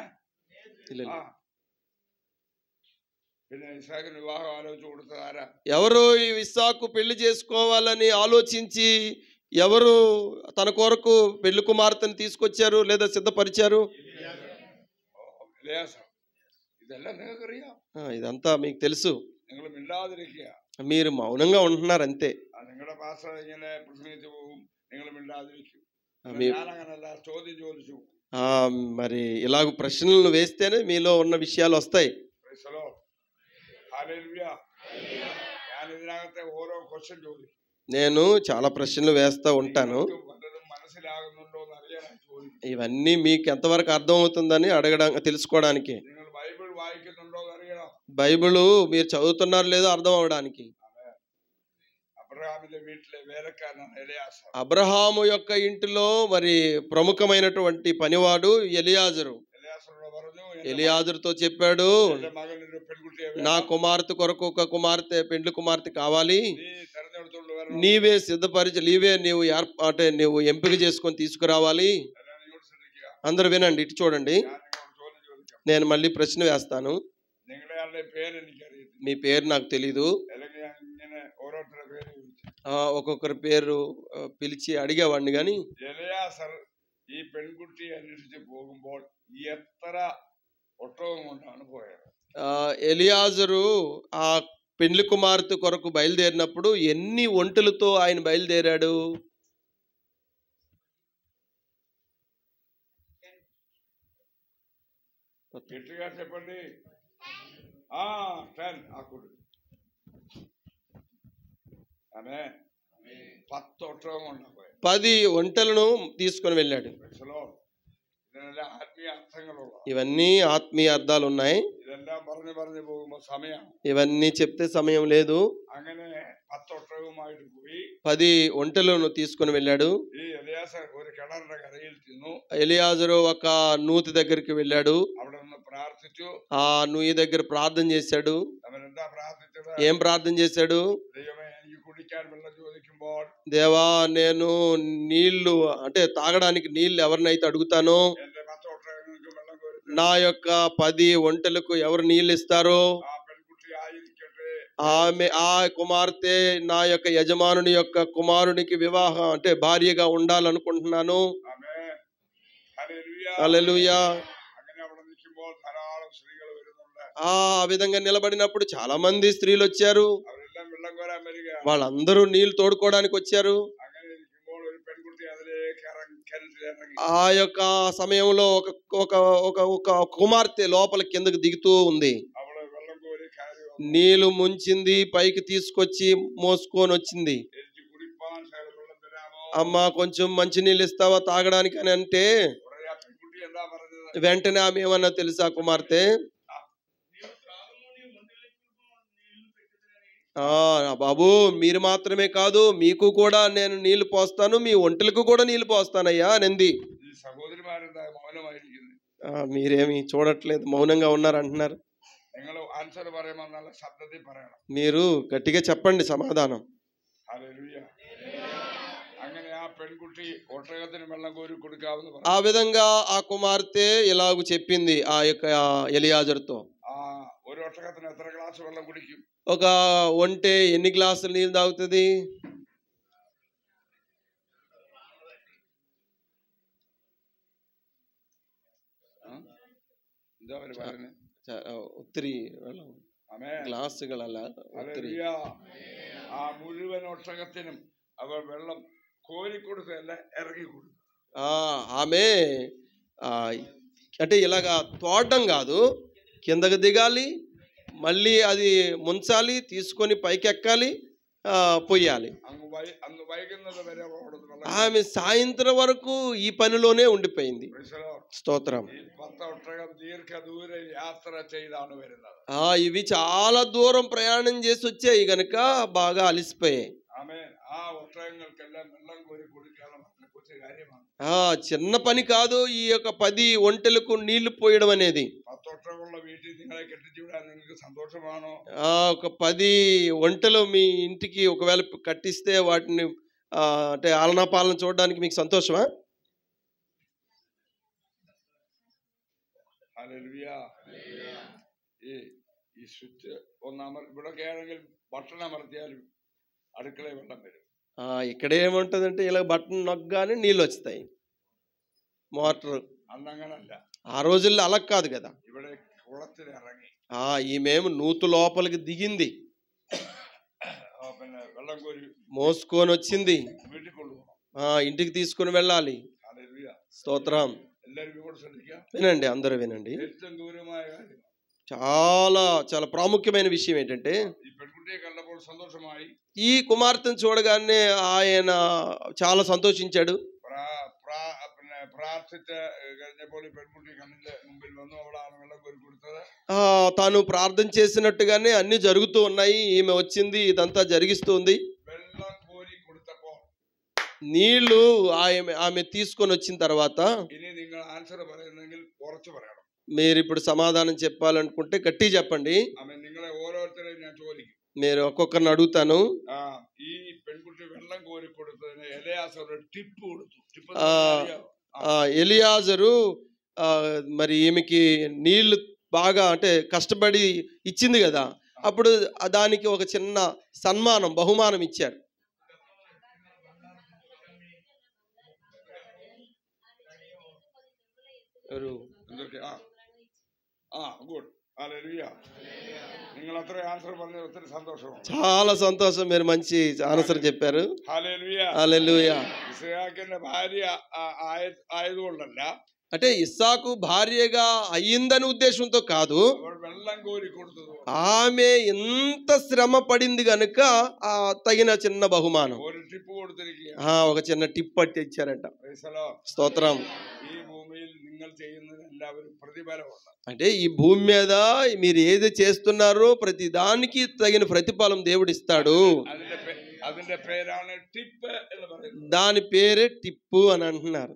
പിന്നെ ഇസ്ഹാക്കിന് വിവാഹം ആലോചിച്ച് കൊടുത്തത് ആരാ? ఎవరు ఈ ఇస్సాకు పెళ్లి చేసుకోవాలని ఆలోచించి ఎవరు తన కొరకు పెళ్లి కుమార్తెను తీసుకొచ్చారు లేదా సిద్ధపరిచారు? എലിയാസർ. ഇതെല്ലാം നിങ്ങൾക്കറിയാം. ఇదంతా మీకు తెలుసు. നിങ്ങൾ മിണ്ടാതിരിക്കുക. మీరు మౌనంగా ఉంటున్నారు అంతే. നിങ്ങളുടെ പാസ്റ്റർ ഇങ്ങനെ പ്രസംഗിച്ചു പോകും, നിങ്ങൾ മിണ്ടാതിരിക്കും. మీ- ഞാൻ അങ്ങനല്ല, ചോദ്യം ചോദിച്ചു. మరి ఇలాగ ప్రశ్నలు వేస్తేనే మీలో ఉన్న విషయాలు వస్తాయి. Praise the Lord. Hallelujah. ഞാൻ ഇതിനകത്തെ ഓരോ ക്വസ്റ്റ്യൻ ചോദിക്കും. నేను చాలా ప్రశ్నలు వేస్తూ ఉంటాను. നിങ്ങൾക്ക് പലതും മനസ്സിലാകുന്നുണ്ടോ എന്ന് അറിയാനായി ചോദിക്കും. ఇవన్నీ మీకు ఎంతవరకు అర్థమవుతుందని తెలుసుకోవడానికి. നിങ്ങൾ ബൈബിൾ വായിക്കുന്നുണ്ടോ എന്ന് അറിയണം. బైబిల్ మీరు చదువుతున్నారు లేదో అర్థం అవడానికి. അബ്രഹാമിന്റെ വീട്ടിലെ വേലക്കാരനാണ് എലിയാസർ. అబ్రహాము యొక్క ఇంటిలో మరి ప్రముఖమైనటువంటి పనివాడు ఎలియాజరు. എലിയാസറോട് പറഞ്ഞു, പറഞ്ഞു ఎలియాజరుతో చెప్పాడు, എന്റെ മകനൊരു പെൺകുട്ടിയെ నా വേണം. కుమార్తె కొరకు ఒక కుమార్తె, పెండ్లి కుమార్తె కావాలి, നീ തെരഞ്ഞെടുത്തോണ്ട് വരണം. నీవే సిద్ధపరిచి నీవే నీవు అంటే నువ్వు ఎంపిక చేసుకొని తీసుకురావాలి. എല്ലാവരും ഇങ്ങോട്ട് ശ്രദ്ധിക്കുക. అందరూ వినండి, ఇటు చూడండి. ഞാൻ നിങ്ങളോട് ചോദ്യം ചോദിക്കാം. నేను మళ్ళీ ప్రశ్న వేస్తాను. നിങ്ങളുടെ ആളുടെ പേര് എനിക്കറിയത്തില്ല, మీ పేరు నాకు తెలీదు. അല്ലെങ്കിൽ ഞാൻ ഇങ്ങനെ ഓരോരുത്തരുടെ പേര് ചോദിച്ചു. ఒక్కొక్కరి పేరు పిలిచి అడిగేవాడిని, కానీ എലയാസർ ഈ പെൺകുട്ടിയെ അന്വേഷിച്ച് പോകുമ്പോൾ എത്ര ഒട്ടകം കൊണ്ടാണ് പോയത്? ఎలియాజరు ఆ పెండ్లి కుమార్తె కొరకు బయలుదేరినప్పుడు ఎన్ని ఒంటెలతో ఆయన బయలుదేరాడు? గట్టిగా చెప్పండి. 10 ఆకుడు. ఆమె 10 ఒట్టం ఉండబోయే 10 ఒంటెలను తీసుకొని వెళ్ళాడు. ഇതിനെല്ലാം ആത്മീയ അർത്ഥങ്ങളുള്ള, ఇవన్నీ ఆత్మీయ అర్థాలు ఉన్నాయి. ഇതെല്ലാം പറഞ്ഞു പറഞ്ഞു പോകുമ്പോ സമയം, ఇవన్నీ చెప్తే సమయం లేదు. അങ്ങനെ 10 ഒട്ടകവുമായിട്ട് പോയി 10 ఒంటెలను తీసుకొని వెళ్ళాడు. ഈ എലയാസർ ഒരു കിണറിന്റെ കരയിൽ ചെന്നു. ఎలియాజరు ఒక నూతి దగ్గరికి వెళ్ళాడు. അവിടെ നിന്ന് പ്രാർത്ഥിച്ചു. ఆ నూయి దగ్గర ప్రార్థన చేశాడు. അവൻ എന്താ പ്രാർത്ഥിച്ചത്? ఏం ప్రార్థన చేశాడు? ദൈവമേ, എനിക്ക് കുടിക്കാൻ വെള്ളം ചോദിക്കുമ്പോൾ దేవా, నేను నీళ్లు అంటే తాగడానికి నీళ్లు ఎవరినైతే అడుగుతానో, എന്റെ 10 ഒട്ടകങ്ങൾക്ക് വെള്ളം കോരി నా యొక్క 10 ఒంటెలకు ఎవరు నీళ్ళు ఇస్తారో ആ പെൺകുട്ടി ആയിരിക്കട്ടെ. ఆ కుమార్తె నా యొక్క యజమానుని యొక్క కుమారునికి వివాహం అంటే భార్యగా ఉండాలనుకుంటున్నాను. ആമേൻ. ഹല്ലേലൂയ. హల్లెలూయా. അങ്ങനെ അവിടെ നിൽക്കുമ്പോൾ ധാരാളം സ്ത്രീകൾ വരുന്നുണ്ട്. ఆ విధంగా నిలబడినప్పుడు చాలా మంది స్త్రీలు వచ్చారు. അവരെല്ലാം വെള്ളം കോരാൻ വരികയാണ്. వాళ్ళందరూ నీళ్లు తోడుకోవడానికి వచ్చారు. അങ്ങനെ ഇരിക്കുമ്പോൾ ഒരു പെൺകുട്ടി അതിലേക്ക് കിണറ്റിലിറങ്ങി. ఆ యొక్క సమయంలో ఒక ఒక ఒక ఒక కుమార్తె లోపల కిందకి దిగుతూ ఉంది. അവള് വെള്ളം കോരി കയറി വന്നു. నీళ్లు ముంచింది, పైకి తీసుకొచ్చి మోసుకొని వచ్చింది. എനിക്ക് കുടിപ്പാൻ ശകലം വെള്ളം തരാമോ? అమ్మా, కొంచెం మంచి నీళ్ళు ఇస్తావా తాగడానికి అని అంటే ഉടനെ ആ പെൺകുട്ടി എന്താ പറഞ്ഞത്? వెంటనే ఆమె ఏమన్నా తెలుసా? కుమార్తె, బాబు, మీరు మాత్రమే కాదు, మీకు కూడా నేను నీళ్లు పోస్తాను, మీ ఒంటెలకు కూడా నీళ్లు పోస్తానయ్యా అనింది. ഈ സഹോദരിമാരെന്താ മൗനമായിരിക്കുന്നത്? మీరేమి చూడట్లేదు, మౌనంగా ఉన్నారంటున్నారు. നിങ്ങൾ ആൻസർ പറയുമ്പോൾ നല്ല ശബ്ദത്തിൽ പറയണം. మీరు గట్టిగా చెప్పండి సమాధానం. ഹല്ലേലൂയ. അങ്ങനെ ആ പെൺകുട്ടി ഒട്ടകത്തിന് വെള്ളം കോരി കൊടുക്കാമെന്ന് ఆ പറഞ്ഞു. విధంగా ఆ కుమార్తె ఇలాగూ చెప్పింది ఆ యొక్క ఎలియాజరుతో. ആ ഒരു ഒട്ടകത്തിന് എത്ര ഗ്ലാസ് വെള്ളം കുടിക്കും? ఒక ఒంటె ఎన్ని గ్లాసులు నీళ్ళు తాగుతుంది? എന്താ അവര് പറയുന്നത്? ഒത്തിരി വെള്ളം, ആമേൻ. ഗ്ലാസുകളല്ല, ഒത്തിരി. ഹല്ലേലൂയ. ആ മുഴുവൻ ഒട്ടകത്തിനും അവർ വെള്ളം കോരിക്കൊടുത്തല്ല, ഇറങ്ങി കൊടുത്തു. ఆమె అంటే ఇలాగా తోడడం కాదు, కిందకు దిగాలి, మళ్ళీ అది ముంచాలి, తీసుకొని పైకి ఎక్కాలి, పొయ్యాలి. അന്ന് വൈകുന്നത് വരെ അവിടുന്ന് വെള്ളം. ఆమె సాయంత్రం వరకు ఈ పనిలోనే ఉండిపోయింది. Praise the Lord. స్తోత్రం. ഈ 10 ഒട്ടകം ദീർഘദൂര യാത്ര ചെയ്താണ് വരുന്നത്. ఇవి చాలా దూరం ప్రయాణం చేసి వచ్చాయి గనుక బాగా అలిసిపోయాయి. ആമേൻ. ആ ഒട്ടകങ്ങൾക്കെല്ലാം വെള്ളം കോരി കൊടുക്കാതെ കൊച്ചു കാര്യമാണ്. చిన్న పని కాదు ఈ యొక్క 10 ఒంటెలకు నీళ్లు పోయడం అనేది. 10 ഒട്ടകമുള്ള വീട്ടിൽ നിങ്ങളെ കെട്ടിച്ചു വിടാൻ നിങ്ങൾക്ക് സന്തോഷമാണോ? ఒక 10 ఒంటెలు మీ ఇంటికి ఒకవేళ కట్టిస్తే వాటిని అంటే ఆలనా పాలన చూడడానికి మీకు సంతోషమా? ഹല്ലേലൂയ. ഈ സ്വിച്ച് ഇവിടൊക്കെ ആണെങ്കിൽ ബട്ടൺ അമർത്തിയാലും അടുക്കളയിൽ വെള്ളം വരും. ఇక్కడ ఏముంటదంటే ఇలా బటన్ నొక్కగానే నీళ్ళు వస్తాయి, మోటార్. അന്നങ്ങനല്ല. ఆ రోజుల్లో అలా కాదు కదా. ഇവിടെ കുളത്തിൽ ഇറങ്ങി ఈమెము నూతు లోపలికి దిగింది, പിന്നെ വെള്ളം കോരി మోసుకొని వచ్చింది, വീട്ടിൽ കൊണ്ടുപോകണം. ఇంటికి తీసుకుని వెళ్ళాలి. ഹല്ലേലൂയ. స్తోత్రం. എല്ലാവരും ഇവിടെ ശ്രദ്ധിക്കാം. వినండి, అందరూ వినండి. ഏറ്റവും ഗൗരവമായ കാര്യം, చాలా చాలా ప్రాముఖ్యమైన విషయం ఏంటంటే, ഈ പെൺകുട്ടിയെ കണ്ടപ്പോൾ സന്തോഷമായി. ఈ కుమార్తెను చూడగానే ఆయన చాలా సంతోషించాడు. പിന്നെ പ്രാർത്ഥിച്ച് കഴിഞ്ഞപ്പോൾ ഈ പെൺകുട്ടി കണ്ണിന്റെ മുമ്പിൽ വന്നു. അവളാണ് വെള്ളം കോരി കൊടുത്തത്. తాను ప్రార్థన చేసినట్టుగానే అన్ని జరుగుతూ ఉన్నాయి. ఈమె వచ్చింది, ఇదంతా జరిగిస్తుంది. വെള്ളം കോരി കൊടുത്തപ്പോൾ నీళ్లు ఆమె తీసుకొని వచ్చిన తర్వాత, ഇനി നിങ്ങൾ ആൻസർ പറയുന്നെങ്കിൽ ഉറച്ചു പറയണം. మీరు ఇప్పుడు సమాధానం చెప్పాలనుకుంటే గట్టి చెప్పండి. ആമേൻ. നിങ്ങളെ ഓരോരുത്തരെയും ഞാൻ ചോദിക്കും. మీరు ఒక్కొక్కరిని అడుగుతాను. ഈ പെൺകുട്ടി വെള്ളം കോരി കൊടുത്തതിന് എലയാസർ ഒരു ടിപ്പ് കൊടുത്തു. ടിപ്പ് ఎలియాజరు మరి ఈమెకి నీళ్లు బాగా అంటే కష్టపడి ఇచ్చింది కదా, అప్పుడు దానికి ఒక చిన్న సన్మానం బహుమానం ఇచ్చారు. చాలా సంతోషం, మీరు మంచి ఆన్సర్ చెప్పారు. హల్లెలూయా. ఇస్సాకుని భార్య ఆయదుకొండల్ల, అంటే ఇస్సాకు భార్యగా అయ్యిందని ఉద్దేశంతో కాదు, ఆమె ఎంత శ్రమ పడింది గనుక తగిన చిన్న బహుమానం, ఒక చిన్న టిప్ పట్టి ఇచ్చారంట. స్తోత్రం. అంటే ఈ భూమి మీద మీరు ఏది చేస్తున్నారో ప్రతి దానికి తగిన ప్రతిఫలం దేవుడు ఇస్తాడు. దాని పేరే టిప్పు అని అంటున్నారు.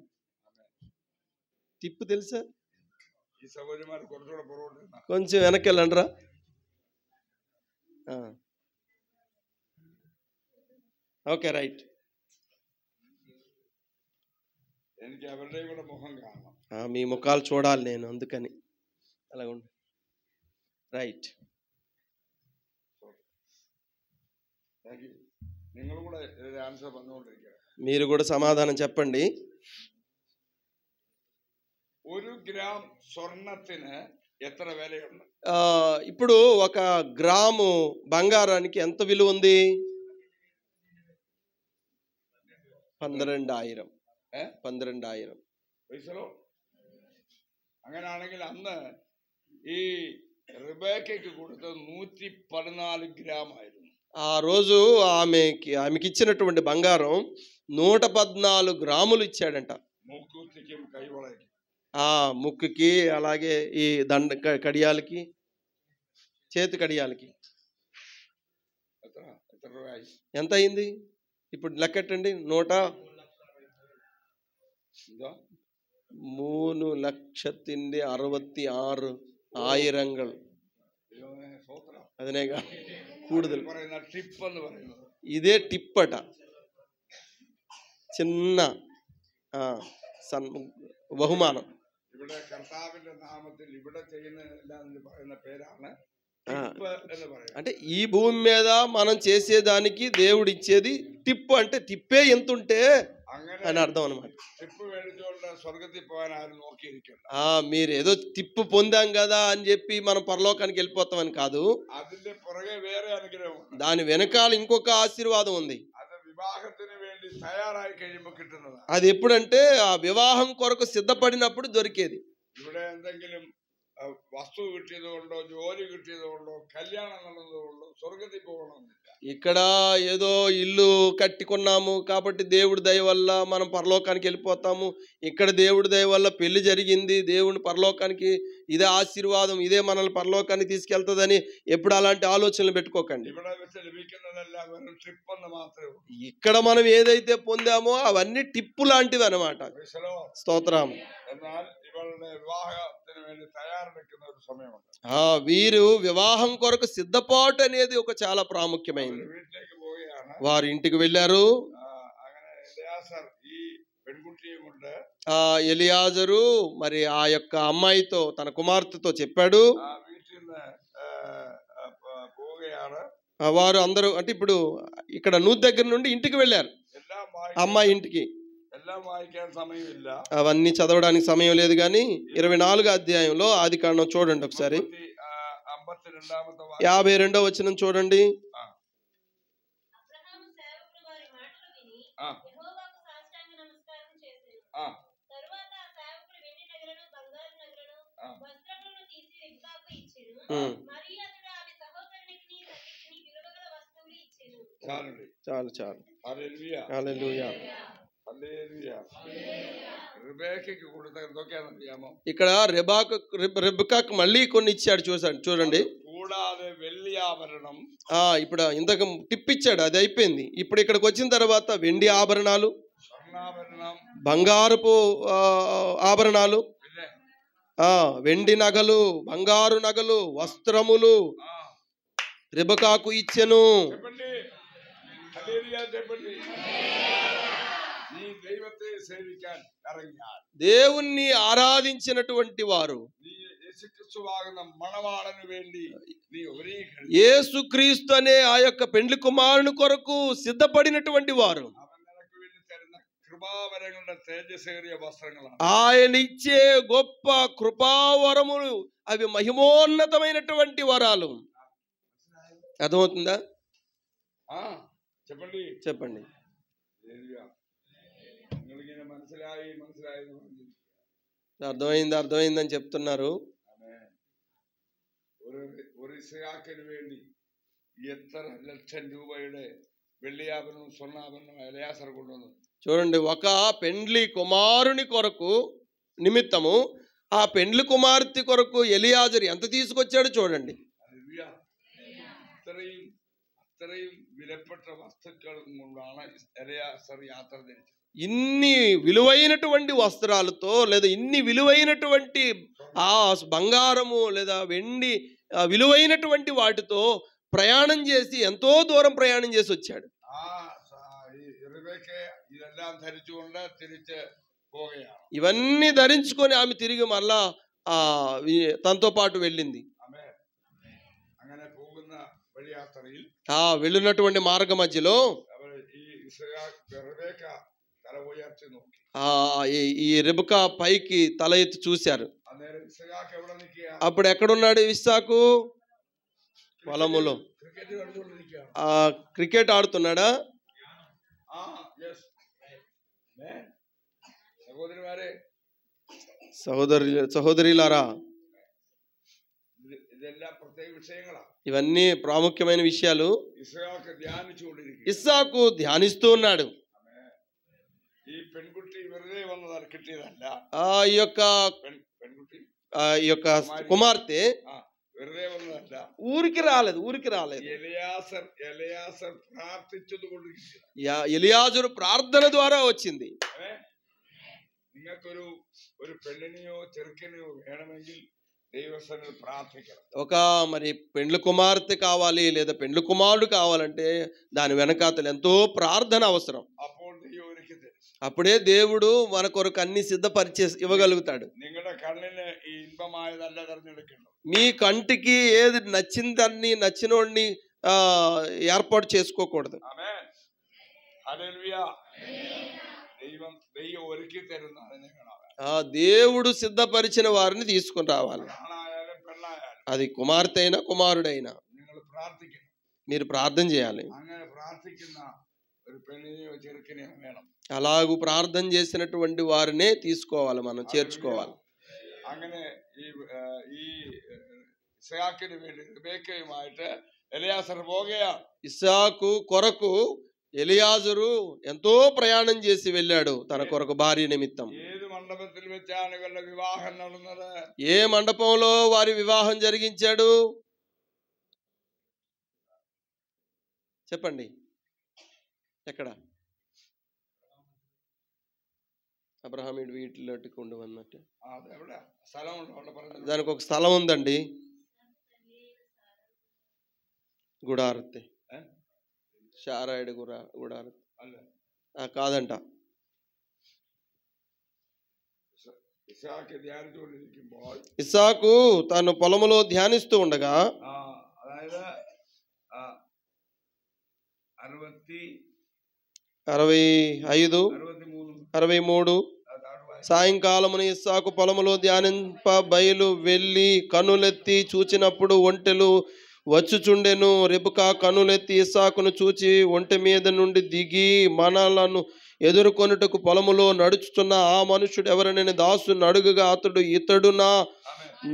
టిప్పు తెలుసా? కొంచెం వెనక్కి వెళ్ళండిరా. Okay, right. మీ ముఖాలు చూడాలి నేను, అందుకని అలా ఉండు. రైట్. మీరు కూడా సమాధానం చెప్పండి. 1 gram స్వర్ణത്തിന് ఎത്ര విలువ? ఇప్పుడు 1 గ్రాము బంగారానికి ఎంత విలువ ఉంది? 12,000. 12,000 പൈസലോ. അങ്ങനെയാണെങ്കിൽ അന്ന് ഈ റിബേക്കയ്ക്ക് കൊടുത്തത് 114 gram ആയിരുന്നു. ఆ రోజు ఆమెకి ఇచ్చినటువంటి బంగారం 114 గ్రాములు ఇచ్చాడంట. ముక్కుకి, కైవళకి, ముక్కుకి, అలాగే ఈ దండ కడియాలకి, చేతి కడియాలకి. ఎంత అయింది ఇప్పుడు లెక్కెట్టండి. 3,66,000 അതിനേക്കാൾ കൂടുതൽ. ഇതേ ടിപ്പട്ട, ചിന്ന ബഹുമാനം. ഇവിടെ കർത്താവിന്റെ നാമത്തിൽ ഇവിടെ ചെയ്യുന്ന പേരാണ്. అంటే ఈ భూమి మీద మనం చేసేదానికి దేవుడు ఇచ్చేది టిప్. అంటే టిప్పే ఎంత ఉంటే అని అర్థం అనమాట. మీరు ఏదో టిప్పు పొందాం కదా అని చెప్పి మనం పరలోకానికి వెళ్ళిపోతామని కాదు. దాని వెనకాల ఇంకొక ఆశీర్వాదం ఉంది. అది ఎప్పుడంటే ఆ వివాహం కొరకు సిద్ధపడినప్పుడు దొరికేది. వస్తువు കിട്ടിയതുകൊണ്ടോ ജോലി കിട്ടിയതുകൊണ്ടോ కళ్యాణం നടന്നതുകൊണ്ടോ స్వర్గത്തിൽ పోవడం. ఇక్కడ ఏదో ఇల్లు కట్టుకున్నాము కాబట్టి దేవుడి దయ వల్ల మనం పరలోకానికి వెళ్ళిపోతాము, ఇక్కడ దేవుడి దయ వల్ల పెళ్లి జరిగింది, దేవుని పరలోకానికి ఇదే ఆశీర్వాదం, ఇదే మనల్ని పరలోకానికి తీసుకెళ్తుందని ఎప్పుడు అలాంటి ఆలోచనలు పెట్టుకోకండి. ఇక్కడ మనం ఏదైతే పొందామో అవన్నీ టిప్పు లాంటివి అన్నమాట. స్తోత్రం. వీరు వివాహం కొరకు సిద్ధపాటు అనేది ఒక చాలా ప్రాముఖ్యమైనది. వారి ఇంటికి వెళ్ళారు. ఎలియాజరు మరి ఆ యొక్క అమ్మాయితో, తన కుమార్తెతో చెప్పాడు. వారు అందరూ అంటే ఇప్పుడు ఇక్కడ నూత్ దగ్గర నుండి ఇంటికి వెళ్ళారు, అమ్మాయి ఇంటికి. అవన్నీ చదవడానికి సమయం లేదు, కానీ 24వ అధ్యాయంలో ఆదికాండం చూడండి ఒకసారి. 52వ వచనం చూడండి. చాలు చాలు. హల్లెలూయా. ఇక్కడ రెబెకాకు మళ్ళీ కొన్ని ఇచ్చాడు చూడండి. వెండి ఆభరణం. ఇప్పుడు ఇంతకు టిప్ ఇచ్చాడు, అది అయిపోయింది. ఇప్పుడు ఇక్కడికి వచ్చిన తర్వాత వెండి ఆభరణాలు, బంగారపు ఆభరణాలు, వెండి నగలు, బంగారు నగలు, వస్త్రములు ఆ, రెబెకాకు ఇచ్చెను. చెప్పండి హల్లెలూయా చెప్పండి. നീ ദൈവത്തെ സേവിക്കാൻ ഇറങ്ങിയാൽ దేవుణ్ణి ఆరాధించినటువంటి వారు, നീ യേശുക്രിസ്തുവാകുന്ന മണവാളന് വേണ്ടി നീ ഒരുങ്ങി యేసుక్రీస్తు అనే ఆ యొక్క పెండ్లి కుమారుని కొరకు సిద్ధపడినటువంటి వారు, അവൻ നിനക്ക് വേണ്ടി തരുന്ന കൃപാവരങ്ങളുടെ തേജസ്സേറിയ വസ്ത്രങ്ങളാണ്. ఆయన ఇచ్చే గొప్ప కృపావరములు అవి మహిమోన్నతమైనటువంటి వరాలు. అర్థమవుతుందా? ആ చెప్పండి చెప్పండి. ഹല്ലേലൂയ. നിങ്ങളിങ്ങനെ മനസ്സിലായി എന്ന് പറഞ്ഞു. అర్థమైందని చెప్తున్నారు. ആമേൻ. ഒരു ഇസ്ഹാക്കിന് വേണ്ടി എത്ര ലക്ഷം രൂപയുടെ വെള്ളിയാഭരണവും സ്വർണ്ണാഭരണവും എലയാസർ കൊണ്ടുവന്നു. చూడండి, ఒక పెండ్లి కుమారుని కొరకు నిమిత్తము ఆ పెండ్లి కుమార్తె కొరకు ఎలియాజరు ఎంత తీసుకొచ్చాడో చూడండి. ഹല്ലേലൂയ. അത്രയും വിലപ്പെട്ട വസ്തുക്കൾ കൊണ്ടാണ് എലയാസർ യാത്ര തിരിച്ചത്. ఇన్ని విలువైనటువంటి వస్త్రాలతో లేదా ఇన్ని విలువైనటువంటి ఆ బంగారము లేదా వెండి విలువైనటువంటి వాటితో ప్రయాణం చేసి ఎంతో దూరం ప్రయాణం చేసి వచ్చాడు. ഇതെല്ലാം ധരിച്ചുകൊണ്ട് തിരിച്ച് പോവുകയാണ്. ఇవన్నీ ధరించుకొని ఆమె తిరిగి మళ్ళా తనతో పాటు వెళ్ళింది. അങ്ങനെ പോകുന്ന വഴിയാത്രയിൽ వెళ్ళినటువంటి మార్గ మధ్యలో తల ఉయర్చి నోకి ఈ రెబెకా పైకి తల ఎత్తి చూశారు. అప్పుడు ఎక్కడున్నాడు ఇస్సాకు? పొలములో. క్రికెట్ ఆడుతున్నాడా? సహోదరులారా, ఇవన్నీ ప్రాముఖ్యమైన విషయాలు. ఇస్సాకు ధ్యానిస్తూ ఉన్నాడు. ఈ యొక్క కుమార్తె ఊరికి రాలేదు. ఎలియాజరు ప్రార్థన ద్వారా వచ్చింది. ഒരു പെണ്ണിനെയോ ചെറുക്കനെയോ വേണമെങ്കിൽ ദൈവസന്നിധിയിൽ പ്രാർത്ഥിക്കണം. ఒక మరి పెండ్లి కుమార్తె కావాలి లేదా పెండ్లి కుమారుడు కావాలంటే దాని వెనకాతలు ఎంతో ప్రార్థన అవసరం. అప్పుడే దేవుడు మన కొరకు అన్ని సిద్ధపరిచే ఇవ్వగలుగుతాడు. మీ కంటికి ఏది నచ్చిందాన్ని నచ్చినోడిని ఏర్పాటు చేసుకోకూడదు. దేవుడు సిద్ధపరిచిన వారిని తీసుకుని రావాలి. అది కుమార్తె అయినా కుమారుడైనా మీరు ప్రార్థన చేయాలి. అలాగూ ప్రార్థన చేసినటువంటి వారినే తీసుకోవాలి, మనం చేర్చుకోవాలి. ఇస్సాకు కొరకు ఎలియాజరు ఎంతో ప్రయాణం చేసి వెళ్ళాడు తన కొరకు భార్య నిమిత్తం. ఏ మండపంలో వారి వివాహం జరిగించాడు చెప్పండి? ఎక్కడ? అబ్రహాం వీటిలోకి కొండు అన్నట్టు దానికి ఒక స్థలం ఉందండి. గుడారత్తే షారాయుడు గుడారత్తే కాదంట. ఇస్సాకు తాను పొలములో ధ్యానిస్తూ ఉండగా 65-63 సాయంకాలమున ఇస్సాకు పొలములో ధ్యానింప బయలు వెళ్ళి కన్నులెత్తి చూచినప్పుడు ఒంటెలు వచ్చుచుండెను. రెబెకా కన్నులెత్తి ఇస్సాకును చూచి ఒంటె మీద నుండి దిగి మనలను ఎదుర్కొనుటకు పొలములో నడుచుతున్న ఆ మనుషుడు ఎవరనని దాసుని అడుగుగా అతడు ఇతడు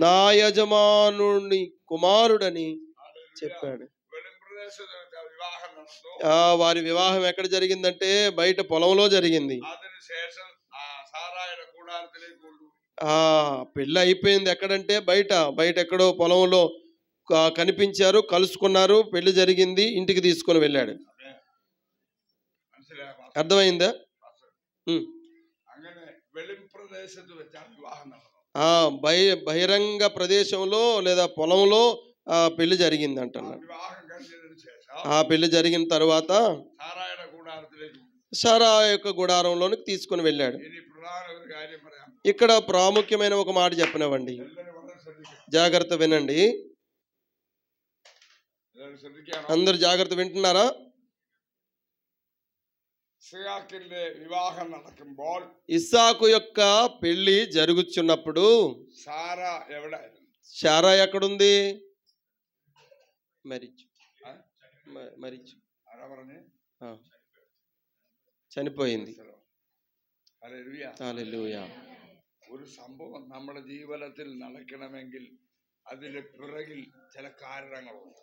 నా యజమానుని కుమారుడని చెప్పాడు. వారి వివాహం ఎక్కడ జరిగిందంటే బయట పొలంలో జరిగింది. పెళ్ళి అయిపోయింది ఎక్కడంటే బయట ఎక్కడో పొలంలో కనిపించారు, కలుసుకున్నారు, పెళ్లి జరిగింది, ఇంటికి తీసుకొని వెళ్ళాడు. అర్థమైందా? బహిరంగ ప్రదేశంలో లేదా పొలంలో పెళ్లి జరిగింది అంటున్నాడు. വിവാഹം കഴിഞ്ഞതിന് ശേഷം ఆ పెళ్లి జరిగిన తర్వాత സാറായുടെ കൂടാരത്തിലേക്ക് సారా యొక్క గుడారంలోనికి తీసుకుని వెళ్ళాడు. ഇനി പ്രധാന ഒരു കാര്യം പറയാം. ఇక్కడ ప్రాముఖ్యమైన ఒక మాట చెప్పనివ్వండి, എല്ലാവരും വളരെ ശ്രദ്ധിക്കണം. జాగ్రత్త వినండి. എല്ലാവരും ശ്രദ്ധിക്കണം. అందరు జాగ్రత్త వింటున్నారా? ഇസ്ഹാക്കിന്റെ വിവാഹം നടക്കുമ്പോൾ ఇస్సాకు యొక్క పెళ్లి జరుగుతున్నప్పుడు സാറ എവിടെയായിരുന്നു? శారా ఎక్కడుంది? మరిచు మరిచు ആരാ പറഞ്ഞേ? చనిపోయింది. ഹല്ലേലൂയ. హల్లెలూయా. ഒരു സംഭവം നമ്മുടെ ജീവിതത്തിൽ നടക്കണമെങ്കിൽ അതിന്റെ പിറകിൽ ചില കാരണങ്ങളുണ്ട്.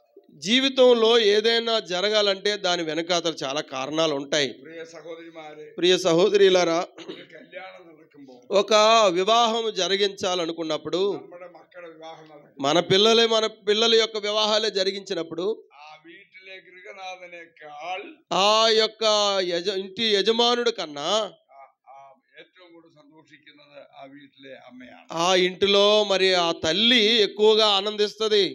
జీవితంలో ఏదైనా జరగాలంటే దాని వెనకాతల చాలా కారణాలు ఉంటాయి. പ്രിയ സഹോദരിമാരെ, ప్రియ సహోదరులారా, ഒരു കല്യാണം നടക്കുമ്പോൾ ఒక వివాహం జరిగించాలనుకున్నప్పుడు, നമ്മുടെ മക്കളുടെ വിവാഹം നടക്കും, మన పిల్లల యొక్క వివాహాలే జరిగించినప్పుడు ആ വീട്ടിലെ ഗൃഹനാഥനേക്കാൾ ఆ యొక్క ఇంటి యజమానుడి కన్నా ഏറ്റവും കൂടുതൽ സന്തോഷിക്കുന്നത് ആ വീട്ടിലെ അമ്മയാണ്. ఆ ఇంటిలో మరి ఆ తల్లి ఎక్కువగా ఆనందిస్తుంది.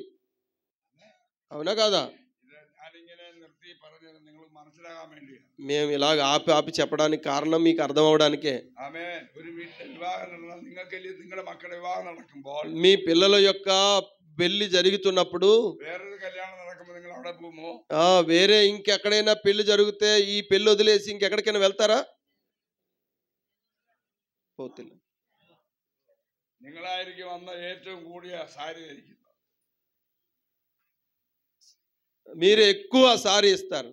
అవునా కాదా? ഇത് ഞാനിങ്ങനെ നിർത്തി പറഞ്ഞത് നിങ്ങൾ മനസ്സിലാകാൻ വേണ്ടിയാണ്. మేము ఇలాగ ఆపి చెప్పడానికి కారణం మీకు అర్థం అవడానికే. ആമേൻ. ഒരു വീട്ടിലെ വിവാഹം നടന്നാൽ നിങ്ങൾക്ക് നിങ്ങളുടെ മക്കളുടെ വിവാഹം നടക്കുമ്പോൾ మీ పిల్లల యొక్క పెళ్లి జరుగుతున్నప్పుడు വേറൊരു കല്യാണം നടക്കുമ്പോൾ നിങ്ങൾ അവിടെ പോകുമോ? వేరే ఇంకెక్కడైనా పెళ్లి జరిగితే ఈ పెళ్లి వదిలేసి ఇంకెక్కడికైనా వెళ్తారా? పోతిല്ല. നിങ്ങളായിരിക്കും അന്ന് ഏറ്റവും കൂടിയ സാരി ധരിക്കുന്നത്. మీరు ఎక్కువ సారీ ఇస్తారు.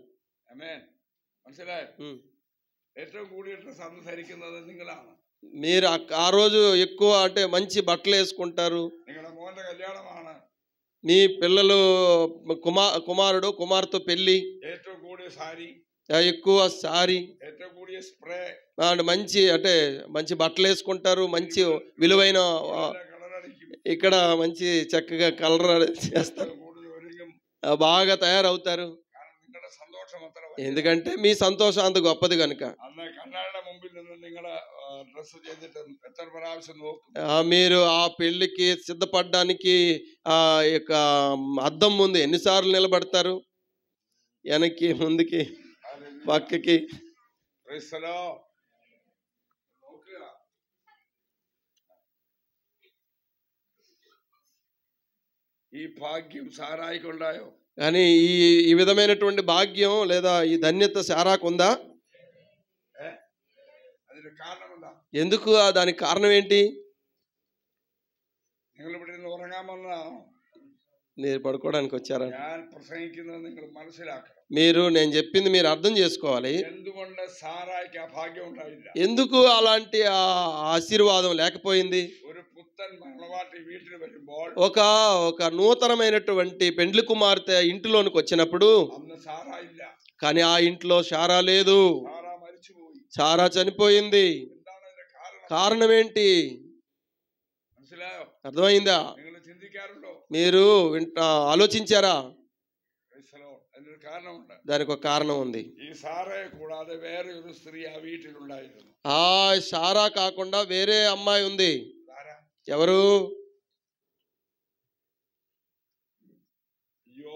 ആമേൻ. മനസ്സിലായോ? ഏറ്റവും കൂടിയ ഡ്രസ് അന്ന് ധരിക്കുന്നത് നിങ്ങളാണ്. మీరు ఆ రోజు ఎక్కువ అంటే మంచి బట్టలు వేసుకుంటారు. നിങ്ങളുടെ മോന്റെ കല്യാണമാണ്, మీ పిల్లలు కుమారుడు కుమార్తె పెళ్లి, ഏറ്റവും കൂടിയ സാരി, ఎక్కువ సారీ, ഏറ്റവും കൂടിയ സ്പ്രേ, మంచి అంటే మంచి బట్టలు వేసుకుంటారు, మంచి విలువైన കളറടിക്കും, ఇక్కడ మంచి చక్కగా కలర్ చేస్తారు, കൂടുതൽ ഒരുങ്ങും, బాగా తయారవుతారు. കാരണം നിങ്ങളുടെ സന്തോഷം അത്ര. ఎందుకంటే మీ సంతోషం అంత గొప్పది కనుక. അന്ന് కన్నాడిയുടെ മുമ്പിൽ നിന്ന് നിങ്ങളുടെ ഡ്രസ് ചെയ്തിട്ട് എത്ര പ്രാവശ്യം നോക്കും? మీరు ఆ పెళ్లికి సిద్ధపడడానికి ఆ యొక్క అద్దం ముందు ఎన్నిసార్లు నిలబడతారు? వెనక్కి, ముందుకి, పక్కకి. Praise the Lord. നോക്കുക. ഈ ഭാഗ്യം സാറായിക്കുണ്ടായോ? కానీ ఈ విధమైనటువంటి భాగ్యం లేదా ఈ ధన్యత శారాకుందా? അതിന് കാരണം എന്താ? ఎందుకు? దానికి కారణం ఏంటి? നിങ്ങൾ ഇവിടെ നിന്ന് ഉറങ്ങാൻ വന്നതാണോ? మీరు పడుకోవడానికి వచ్చారా? ഞാൻ പ്രസംഗിക്കുന്നത് നിങ്ങൾ മനസ്സിലാക്കണം. నేను చెప్పింది మీరు అర్థం చేసుకోవాలి. എന്തുകൊണ്ട് സാറായിക്ക് ആ ഭാഗ്യം ഉണ്ടായില്ല? ఎందుకు అలాంటి ఆశీర్వాదం లేకపోయింది? ഒരു പുത്തൻ മണവാട്ടി വീട്ടിൽ വരുമ്പോൾ ఒక నూతనమైనటువంటి పెండ్లి కుమార్తె ఇంటిలోనికి వచ్చినప్పుడు അന്ന് സാറാ ഇല്ല, కానీ ఆ ఇంట్లో శారా లేదు. സാറാ മരിച്ചുപോയി. శారా చనిపోయింది. എന്താണ് അതിന്റെ കാരണം? కారణం ఏంటి? മനസ്സിലായോ? అర్థమైందా? നിങ്ങൾ ചിന്തിക്കാറുണ്ടോ? మీరు ఆలోచించారా? അതിനൊരു കാരണമുണ്ട്. దానికి ఒక కారణం ఉంది. ഈ സാറയെ കൂടാതെ വേറെ ഒരു സ്ത്രീ ആ വീട്ടിലുണ്ടായിരുന്നു. ఆ శారా కాకుండా వేరే అమ్మాయి ఉంది. ആരാ? ఎవరు? അയ്യോ,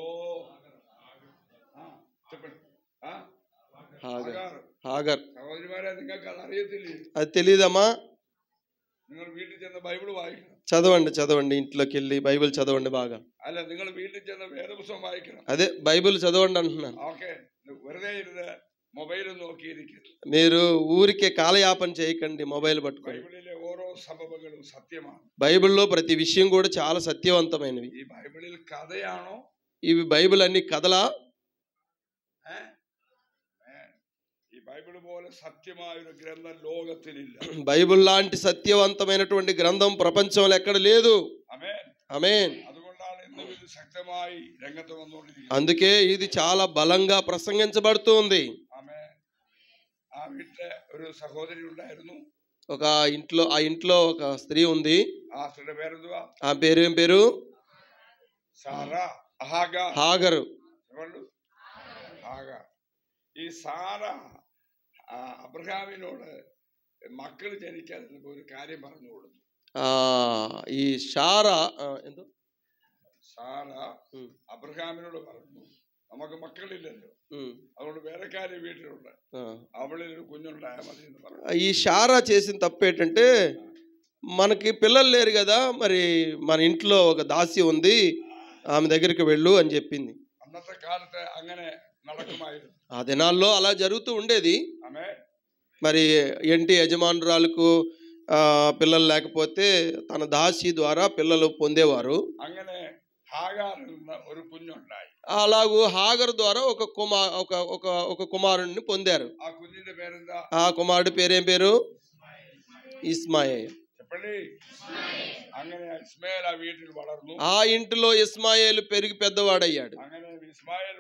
హాగర్. സഹോദരിമാരെ, നിങ്ങൾക്ക് അത് അറിയത്തില്ലേ? అది తెలియదమ్మా? നിങ്ങൾ വീട്ടിൽ ചെന്ന് ബൈബിൾ വായിക്കണം. చదవండి, ఇంట్లోకి వెళ్ళి బైబిల్ చదవండి బాగా. അല്ല, നിങ്ങൾ വീട്ടിൽ ചെന്ന് വേദപുസ്തകം വായിക്കണം. అదే బైబిల్ చదవండి అంటున్నాను. ഓക്കെ. വെറുതെ ഇരുന്ന് മൊബൈൽ നോക്കിയിരിക്കരുത്. మీరు ఊరికే కాలయాపన చేయకండి మొబైల్ పట్టుకొని. ബൈബിളിലെ ഓരോ സംഭവങ്ങളും സത്യമാണ്. బైబిల్లో ప్రతి విషయం కూడా చాలా సత్యవంతమైనవి. ഈ ബൈബിളിൽ കഥയാണോ? ఇవి బైబిల్ అన్ని కథలా? ഈ ബൈബിൾ പോലെ സത്യമായ ഒരു ഗ്രന്ഥം ലോകത്തിലില്ല. బైబిల్ లాంటి సత్యవంతమైనటువంటి గ్రంథం ప్రపంచంలో ఎక్కడ లేదు. ആമേൻ. ఆమేన్. അതുകൊണ്ടാണ് ഇന്നും ഇത് శక్തമായി രംഗത്ത് വന്നുകൊണ്ടിരിക്കുന്നത്. అందుకే ఇది చాలా బలంగా ప్రసంగించబడుతుంది. ആമേൻ. ആ വീട്ടിലെ ഒരു സഹോദരി ഉണ്ടായിരുന്നു. ఆ ఇంట్లో ఒక స్త్రీ ఉంది. ആ സ്ത്രീയുടെ പേരെന്തുവാ? ఆ పేరేం పేరు? സാറാ. ഹാഗാർ. హాగరు. ഹാഗാർ. ഈ സാറ അബ്രഹാമിനോട് മക്കൾ ജനിക്കാതിരുന്നപ്പോൾ ഒരു കാര്യം പറഞ്ഞു കൊടുത്തു. ഈ ഷാറ എന്തോ സാറ അബ്രഹാമിനോട് പറഞ്ഞു, നമുക്ക് മക്കളില്ലല്ലോ, അതുകൊണ്ട് വേലക്കാരി വീട്ടിലുണ്ട്, അവളിലൊരു കുഞ്ഞുണ്ടായാൽ മതി എന്ന് പറഞ്ഞു. ఈ షారా చేసిన తప్పు ఏంటంటే, మనకి పిల్లలు లేరు కదా, మరి మన ఇంట్లో ఒక దాసి ఉంది, ఆమె దగ్గరికి వెళ్ళు అని చెప్పింది. అన్నത്തെ కాలത്തെ അങ്ങനെ നടക്കുമായിരുന്നു. ఆ దినాల్లో అలా జరుగుతూ ఉండేది. ఆమేన్. మరి ఇంటి యజమానురాలకు పిల్లలు లేకపోతే తన దాసి ద్వారా పిల్లలు పొందేవారు. അങ്ങനെ ഹാഗാറിൽ നിന്ന് ഒരു കുഞ്ഞുണ്ടായി. అలాగూ హాగరు ద్వారా ఒక కుమారుడిని పొందారు. ఆ కుഞ്ഞിന്റെ പേരെന്താ? ఆ కుమారుడి పేరేం పేరు? ఇస్మాయేల్. చెప్పండి. അങ്ങനെ ఇస్మాయేల్ ఆ వీటిൽ വളർന്നു. ఆ ఇంటిలో ఇస్మాయేలు పెరిగి పెద్దవాడయ్యాడు. അങ്ങനെ ఇస్మాయేల్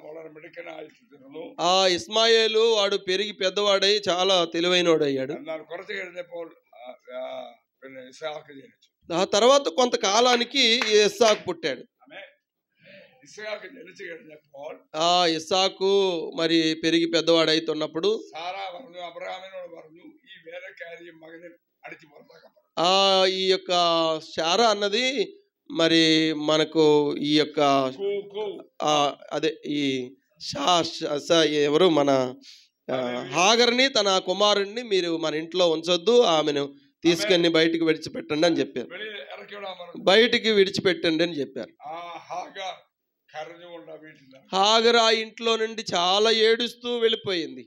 വളരെ മിടുക്കനായി തീർന്നു. ఆ ఇస్మాయేలు వాడు పెరిగి పెద్దవాడై చాలా తెలివైనవాడయ్యాడు. എന്നാൽ കുറച്ച് കഴിഞ്ഞപ്പോൾ പിന്നെ ഇസ്ഹാക്ക് ജനിച്ചു. ఆ తర్వాత కొంతకాలానికి ఇస్సాకు పుట్టాడు. ఇస్హాకు జനിച്ചു കഴിഞ്ഞപ്പോൾ ఆ ఇస్సాకు మరి పెరిగి పెద్దవాడైతున్నప్పుడు സാറാ പറഞ്ഞു, അബ്രഹാമിനോട് പറഞ്ഞു, ഈ വേലക്കാരി മകനെ അടിച്ചു പുറത്താക്കാൻ. ఈ యొక్క శారా అన్నది మరి మనకు ఈ యొక్క అదే ఈ ఎవరు మన హాగర్ని తన కుమారుణ్ణి మీరు మన ఇంట్లో ఉంచొద్దు, ఆమెను తీసుకెళ్ళి బయటికి విడిచిపెట్టండి అని చెప్పారు. బయటికి విడిచిపెట్టండి అని చెప్పారు. హాగర్ ఆ ఇంట్లో నుండి చాలా ఏడుస్తూ వెళ్ళిపోయింది.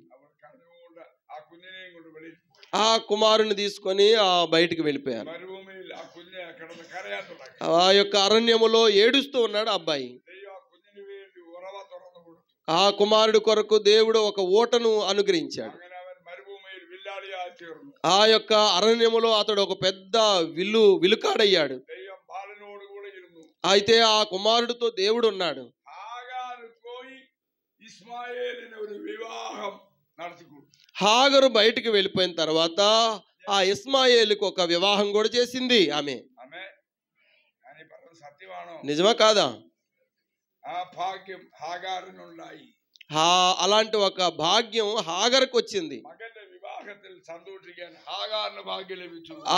ఆ కుమారుని తీసుకొని ఆ బయటికి వెళ్ళిపోయారు. ఆ యొక్క అరణ్యములో ఏడుస్తూ ఉన్నాడు అబ్బాయి. ఆ కుమారుడు కొరకు దేవుడు ఒక ఓటను అనుగ్రహించాడు. ఆ యొక్క అరణ్యములో అతడు ఒక పెద్ద విలుకాడయ్యాడు. అయితే ఆ కుమారుడితో దేవుడు ఉన్నాడు. హాగరు బయటికి వెళ్ళిపోయిన తర్వాత ఆ ఇస్మాయేలుకు ఒక వివాహం కూడా చేసింది ఆమె. నిజమా కాదా? అలాంటి ఒక భాగ్యం హాగర్కు వచ్చింది.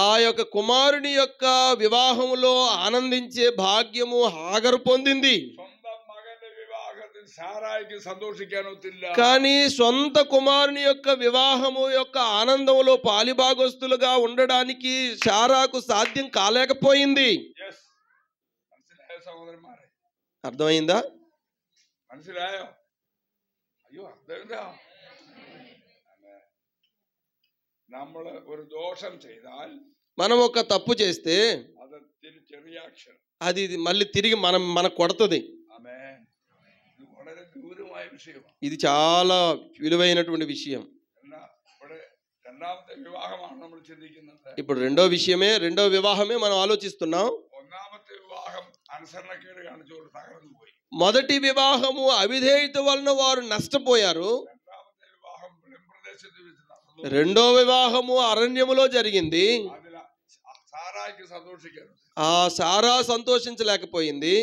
ఆ యొక్క కుమారుని యొక్క వివాహములో ఆనందించే భాగ్యము హాగరు పొందింది. కానీ సొంత కుమారుని యొక్క వివాహము యొక్క ఆనందంలో పాలిభాగస్తులుగా ఉండడానికి శారాకు సాధ్యం కాలేకపోయింది. అర్థమైందా? మనం ఒక తప్పు చేస్తే అది మళ్ళీ తిరిగి మనకు కొడుతుంది. ఇది చాలా విలువైనటువంటి విషయం. ఇప్పుడు రెండో వివాహమే మనం ఆలోచిస్తున్నాం. మొదటి వివాహము అవిధేయత వలన వారు నష్టపోయారు. రెండో వివాహము అరణ్యములో జరిగింది. ఆ సారా సంతోషించలేకపోయింది.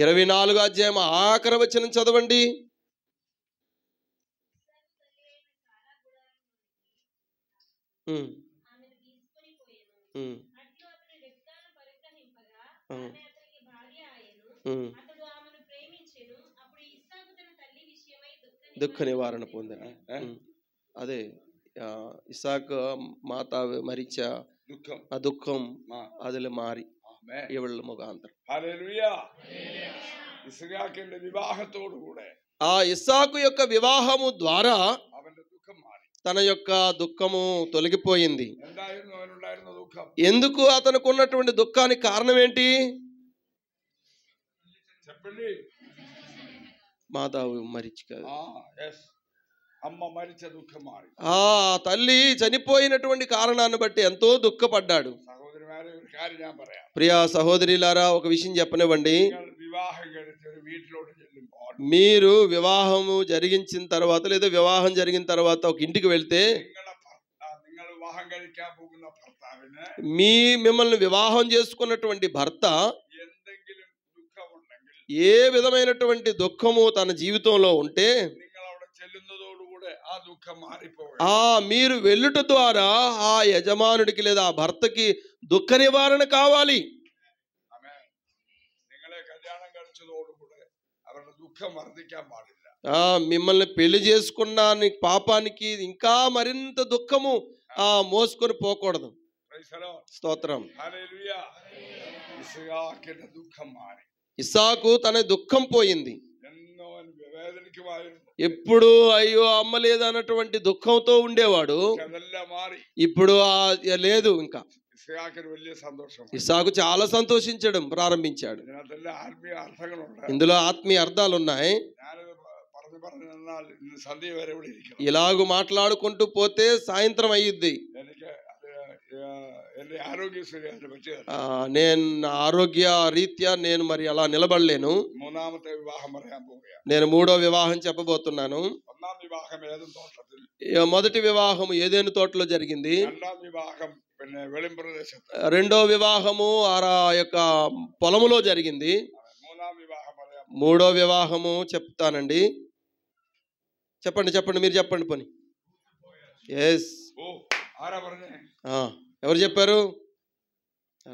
24వ అధ్యాయం ఆఖరి వచనం చదవండి. దుఃఖ నివారణ పొందిన అదే ఇస్సాకు మాత మరిచ ఆ దుఃఖం അതിൽ മാറി ഇവളുടെ മുഖാന്തരം. ఆ ఇస్సాకు యొక్క వివాహము ద్వారా తన యొక్క దుఃఖము తొలగిపోయింది. ఎందుకు అతనికి ఉన్నటువంటి దుఃఖానికి కారణం ఏంటి? మాతావు మరిచి ఆ తల్లి చనిపోయినటువంటి కారణాన్ని బట్టి ఎంతో దుఃఖపడ్డాడు. ప్రియా సహోదరిలారా, ఒక విషయం చెప్పనివ్వండి. మీరు వివాహము జరిగించిన తర్వాత లేదా వివాహం జరిగిన తర్వాత ఒక ఇంటికి వెళ్తే మిమ్మల్ని వివాహం చేసుకున్నటువంటి భర్త ఏ విధమైనటువంటి దుఃఖము తన జీవితంలో ఉంటే వెళ్ళిపోతే ఆ దుఃఖం మారిపోయి మీరు వెళ్ళుట ద్వారా ఆ యజమానుడికి లేదా ఆ భర్తకి దుఃఖ నివారణ కావాలి. നിങ്ങളെ കല്യാണം കഴിച്ചതോടുകൂടെ അവരുടെ ദുഃഖം വർദ്ധിക്കാൻ പാടില്ല. మిమ్మల్ని పెళ్లి చేసుకున్న పాపానికి ఇంకా మరింత దుఃఖము మోసుకొని పోకూడదు. స్తోత్రం. హల్లెలూయా. ఇస్సాకుకి దుఃఖం మారి. ఇస్సాకు తన దుఃఖం పోయింది. ఎన్నో వేదనకివాയിരുന്നു. ఎప్పుడు అయ్యో అమ్మ లేదన్నటువంటి దుఃఖంతో ఉండేవాడు. ఇప్పుడు లేదు ఇంకా. ఇస్సాకు చాలా సంతోషించడం ప్రారంభించాడు. ఇందులో ఆత్మీయ అర్థాలు ఉన్నాయి. ఇలాగూ మాట్లాడుకుంటూ పోతే సాయంత్రం అయ్యిద్ది. నేను ఆరోగ్య రీత్యా నేను మరి అలా నిలబడలేను. నేను మూడో వివాహం చెప్పబోతున్నాను. మొదటి వివాహం ఏదేను తోటలో జరిగింది. రెండో వివాహము యొక్క పొలములో జరిగింది. మూడో వివాహము చెప్తానండి. చెప్పండి చెప్పండి మీరు చెప్పండి పని. ఎస్, ఎవరు చెప్పారు?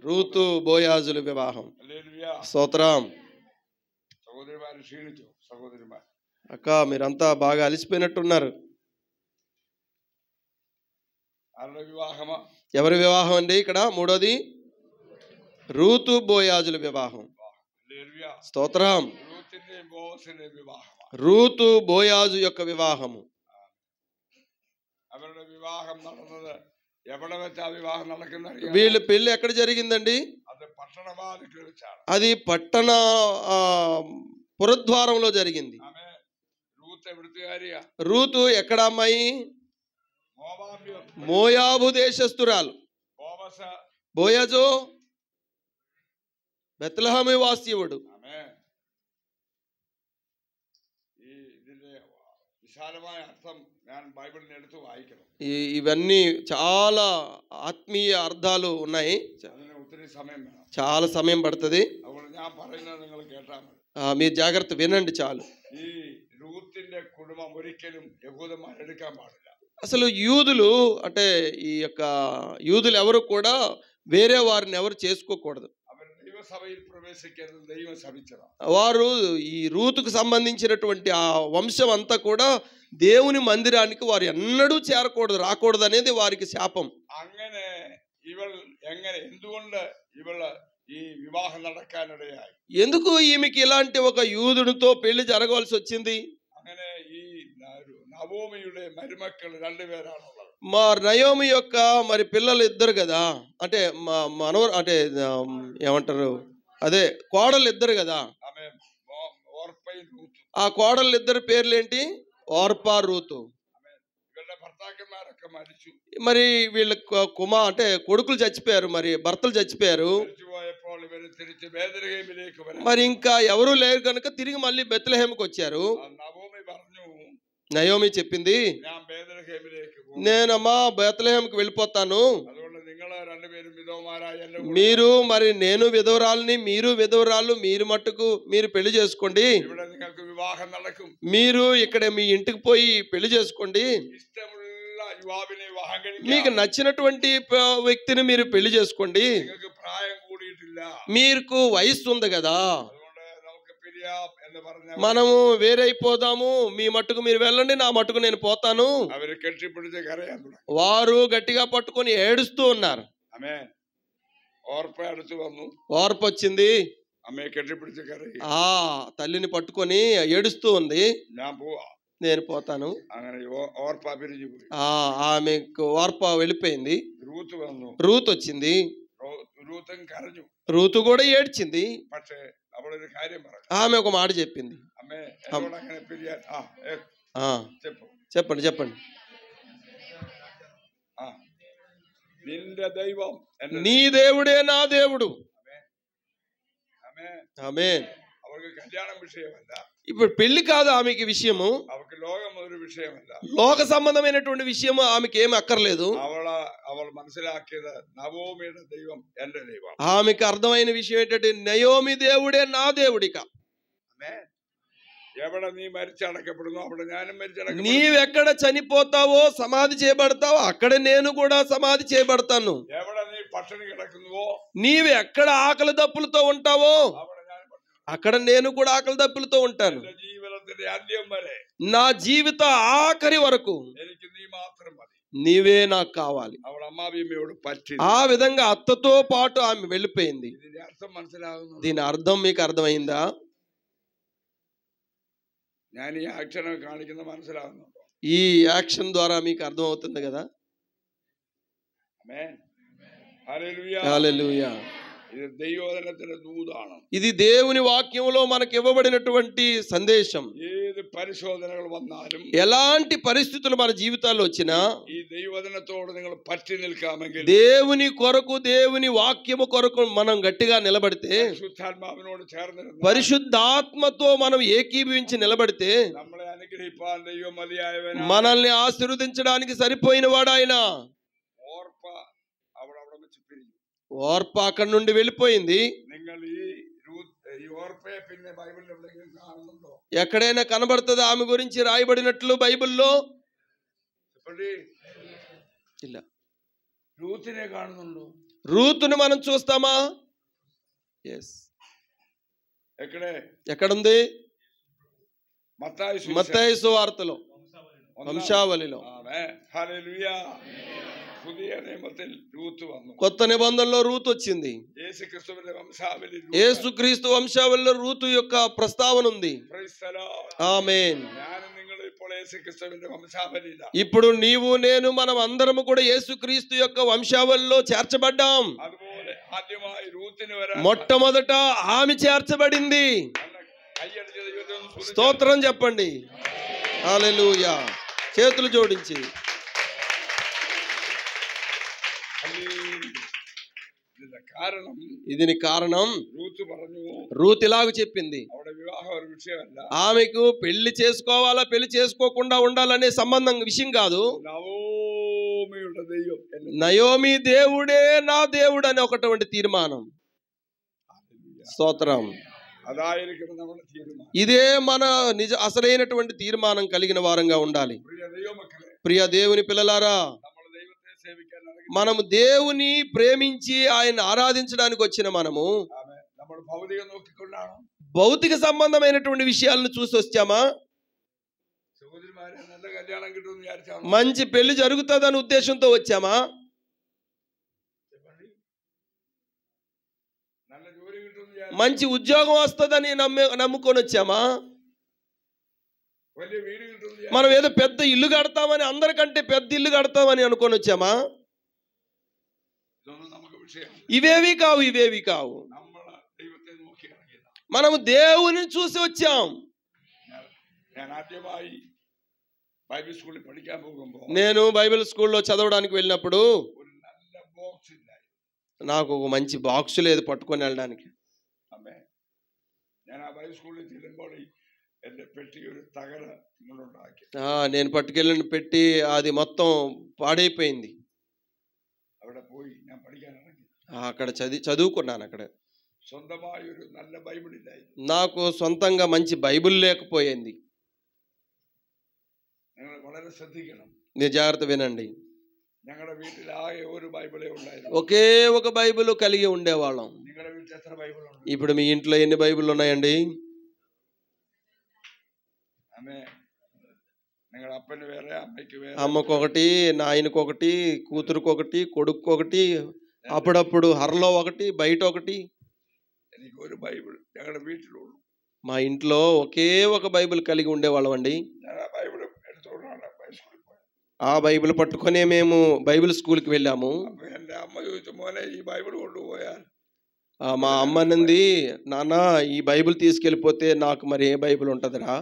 రూతు బోయాజుల వివాహం. స్తోత్రం. అక్క మీరంతా బాగా అలిసిపోయినట్టున్నారు. ఎవరి వివాహం అండి ఇక్కడ? మూడోది రూతు బోయాజుల వివాహం. స్తోత్రం. రూతు బోయాజు యొక్క వివాహము. వీళ్ళ పెళ్లి ఎక్కడ జరిగిందండి? అది పట్టణ పురద్వారంలో జరిగింది. రూతు ఎక్కడ అమ్మాయి? మోయాబు దేశస్తురాలు. బోయాజు బెత్లెహేము వాస్తవ్యుడు. ఇవన్నీ చాలా ఆత్మీయ అర్థాలు ఉన్నాయి. చాలా సమయం పడుతుంది. మీరు జాగ్రత్త వినండి చాలు. అసలు యూదులు అంటే ఈ యొక్క యూదులు ఎవరు కూడా వేరే వారిని ఎవరు చేసుకోకూడదు. వారు ఈ రూతుకు సంబంధించినటువంటి ఆ వంశం అంతా కూడా దేవుని మందిరానికి వారు ఎన్నడూ చేరకూడదు, రాకూడదు అనేది వారికి శాపం. ఎందుకు ఈమెకి ఇలాంటి ఒక యూదునితో పెళ్లి జరగవలసి వచ్చింది? మా నయోమి యొక్క మరి పిల్లలు ఇద్దరు కదా, అంటే అంటే ఏమంటారు, అదే కోడలు ఇద్దరు కదా. ఆ కోడలు ఇద్దరు పేర్లు ఏంటి? Orpah, Ruth. మరి వీళ్ళ అంటే కొడుకులు చచ్చిపోయారు, మరి భర్తలు చచ్చిపోయారు. మరి ఇంకా ఎవరు లేరు కనుక తిరిగి మళ్ళీ బెత్లెహేముకి వచ్చారు. నయోమి చెప్పింది, నేనమ్మా బెత్లెహేముకి వెళ్ళిపోతాను, మీరు మరి నేను విధవరాలని, మీరు విధవరాలు, మీరు మట్టుకు మీరు పెళ్లి చేసుకోండి, మీరు ఇక్కడ మీ ఇంటికి పోయి పెళ్లి చేసుకోండి, మీకు నచ్చినటువంటి వ్యక్తిని మీరు పెళ్లి చేసుకోండి, మీకు వయస్సు ఉంది కదా, మనము వేరైపోదాము, మీ మట్టుకు మీరు వెళ్ళండి, నా మట్టుకు నేను పోతాను. వారు గట్టిగా పట్టుకొని ఏడుస్తూ ఉన్నారు. ఓర్ప వచ్చింది, తల్లిని పట్టుకొని ఏడుస్తూ ఉంది, నేను పోతాను. ఆమెకు ఓర్ప వెళ్ళిపోయింది. రూతు వచ్చింది, రూతు కూడా ఏడ్చింది. ఆమె ఒక మాట చెప్పింది. చెప్పండి చెప్పండి. నీ దేవుడే నా దేవుడు. ఆమేన్. ఇప్పుడు పెళ్లి కాదు ఆమెకి విషయము, లోక సంబంధమైనటువంటి విషయము ఆమెకి ఏమి అక్కర్లేదు. ఆమెకి అర్థమైన విషయం ఏంటంటే నయోమి దేవుడే నా దేవుడిక. എവിടെ നീ മരിച്ചടക്കപ്പെടുന്നു അവിടെ ഞാനും മരിച്ചടക്കപ്പെടും. నీవెక్కడ చనిపోతావో సమాధి చేయబడతావో అక్కడ నేను కూడా సమాధి చేయబడతాను. എവിടെ നീ పట్టణి കിടക്കുന്നുവോ నీవు ఎక్కడ ఆకలి దప్పులతో ఉంటావో അവിടെ ഞാൻ అక్కడ నేను కూడా ఆకలి దప్పులతో ఉంటాను. എന്റെ ജീവിതത്തിന്റെ അന്ത്യം വരെ నా జీవిత ఆఖరి వరకు എനിക്ക് നീ മാത്രം മതി. నీవే నాకు కావాలి. അവൾ അമ്മാവിയമ്മയോട് പറ്റി. ఆ విధంగా అత్తతో పాటు ఆమె వెళ్ళిపోయింది. ഇതിന്റെ അർത്ഥം മനസ്സിലാകുന്നു. దీని అర్థం మీకు అర్థమైందా? ഞാൻ ഈ ആക്ഷനെ കാണിക്കുന്നത് മനസ്സിലാകുന്നുണ്ടോ? ఈ యాక్షన్ ద్వారా మీకు అర్థం అవుతుంది కదా. ആമേൻ. ഹല്ലേലൂയ. హల్లెలూయా. ഇത് ദൈവവചനത്തിന്റെ ദൂതാണ്. ఇది దేవుని వాక్యంలో మనకు ఇవ్వబడినటువంటి సందేశం. ഏത് പരിശോധനകൾ വന്നാലും ఎలాంటి పరిస్థితులు మన జీవితాల్లో వచ్చినా ഈ ദൈവവചനത്തോട് നിങ്ങൾ പറ്റി നിൽക്കാമെങ്കിൽ దేవుని కొరకు దేవుని వాక్యము కొరకు మనం గట్టిగా నిలబడితే പരിശുദ്ധാത്മാവിനോട് ചേർന്നിരുന്ന పరిశుద్ధాత్మతో మనం ఏకీభవించి నిలబడితే നമ്മളെ അനുഗ്രഹിപ്പാൻ ദൈവം മതിയായവനാ. మనల్ని ఆశీర్వదించడానికి సరిపోయిన వాడు ఆయన. ഓർപ്പ അവിടെ വെച്ച് പിരിഞ്ഞു. ఓర్ప అక్కడి నుండి వెళ్ళిపోయింది. നിങ്ങൾ ഈ ഓർപ്പയെ പിന്നെ ബൈബിളിൽ എവിടെയെങ്കിലും കാണുന്നുണ്ടോ? ఎక్కడైనా కనబడుతుందా ఆమె గురించి రాయబడినట్లు బైబిల్లో? ഇല്ല. రూతిനെ കാണുന്നുണ്ടോ? రూతుని మనం చూస్తామా? ఎస్. ఎక్కడుంది? మత్తయి సువార్తలో వంశావళిలో. హల్లెలూయా. പുതിയ നിയമത്തിൽ രൂത്ത് വന്നു. కొత్త నిబంధనలో రూతు వచ్చింది. యేసుక్రీస్తువిന്റെ వంశావళి. యేసుక్రీస్తు వంశావళిలో రూతు యొక్క ప్రస్తావన ఉంది. Praise the lord. ఆమేన్. నేను നിങ്ങൾ ഇപ്പോൾ యేసుక్రీస్తువిന്റെ వంశావళిలో. ఇప్పుడు నీవు నేను మనం అందరం కూడా యేసుక్రీస్తు యొక్క వంశావళిలో చేర్చబడ్డాం. അതുപോലെ ആദ്യമായി రూతిని വരാൻ మొట్టమొదట ఆమె చేర్చబడింది. స్తోత్రం చెప్పండి. హల్లెలూయా. చేతులు జోడించి കാരണം దీనికి కారణం రూతు പറഞ്ഞു. రూత్ ఇలాగ చెప్పింది, അവിടെ వివాహం ഒരു విషയമല്ല. ఆమెకు పెళ్లి చేసుకోవాలా పెళ్లి చేసుకోకుండా ఉండాలనే సంబంధం విషయం కాదు. నవోమిയുടെ ദൈവം, నయోమి దేవుడే నా దేవుడు అనే ఒకటువంటి తీర్మానం. స్తోత్రం. అదాയിരിക്കണം നമ്മുടെ తీర్మానం. ఇదే మన అసలైనటువంటి తీర్మానం కలిగిన వారంగా ఉండాలి. ప్రియ దేవుని పిల్లలారా, మనము దేవుని ప్రేమించి ఆయన ఆరాధించడానికి వచ్చిన మనము భౌతిక సంబంధమైనటువంటి విషయాలను చూసి వచ్చామా? మంచి పెళ్లి జరుగుతుందని ఉద్దేశంతో వచ్చామా? మంచి ఉద్యోగం వస్తుందని నమ్ముకొని వచ్చామా? మనం ఏదో పెద్ద ఇల్లు కడతామని, అందరికంటే పెద్ద ఇల్లు కడతామని అనుకొని వచ్చామా? ఇవేవి కావు, ఇవేవి కావు. మనము దేవుని చూసి వచ్చాం. నేను బైబిల్ స్కూల్లో చదవడానికి వెళ్ళినప్పుడు నాకు ఒక మంచి బాక్స్ లేదు పట్టుకొని వెళ్ళడానికి. నేను పట్టుకెళ్ళిన పెట్టి అది మొత్తం పాడైపోయింది. అక్కడ చదువుకున్నాను. అక్కడ నాకు సొంతంగా మంచి బైబిల్ లేకపోయింది. మీరు జాగ్రత్త వినండి. ఒకే ఒక బైబిల్ కలిగి ఉండేవాళ్ళం. ఇప్పుడు మీ ఇంట్లో ఎన్ని బైబిల్ ఉన్నాయండి? అమ్మకొకటి, నాయనకొకటి, కూతురుకొకటి, కొడుకుకొకటి, అప్పుడప్పుడు హరలో ఒకటి, బయట ఒకటి. మా ఇంట్లో ఒకే ఒక బైబిల్ కలిగి ఉండేవాళ్ళం అండి. ఆ బైబిల్ పట్టుకునే మేము బైబిల్ స్కూల్కి వెళ్ళాము. మా అమ్మ అన్నది, నాన్న ఈ బైబిల్ తీసుకెళ్ళిపోతే నాకు మరి ఏ బైబిల్ ఉంటుందిరా?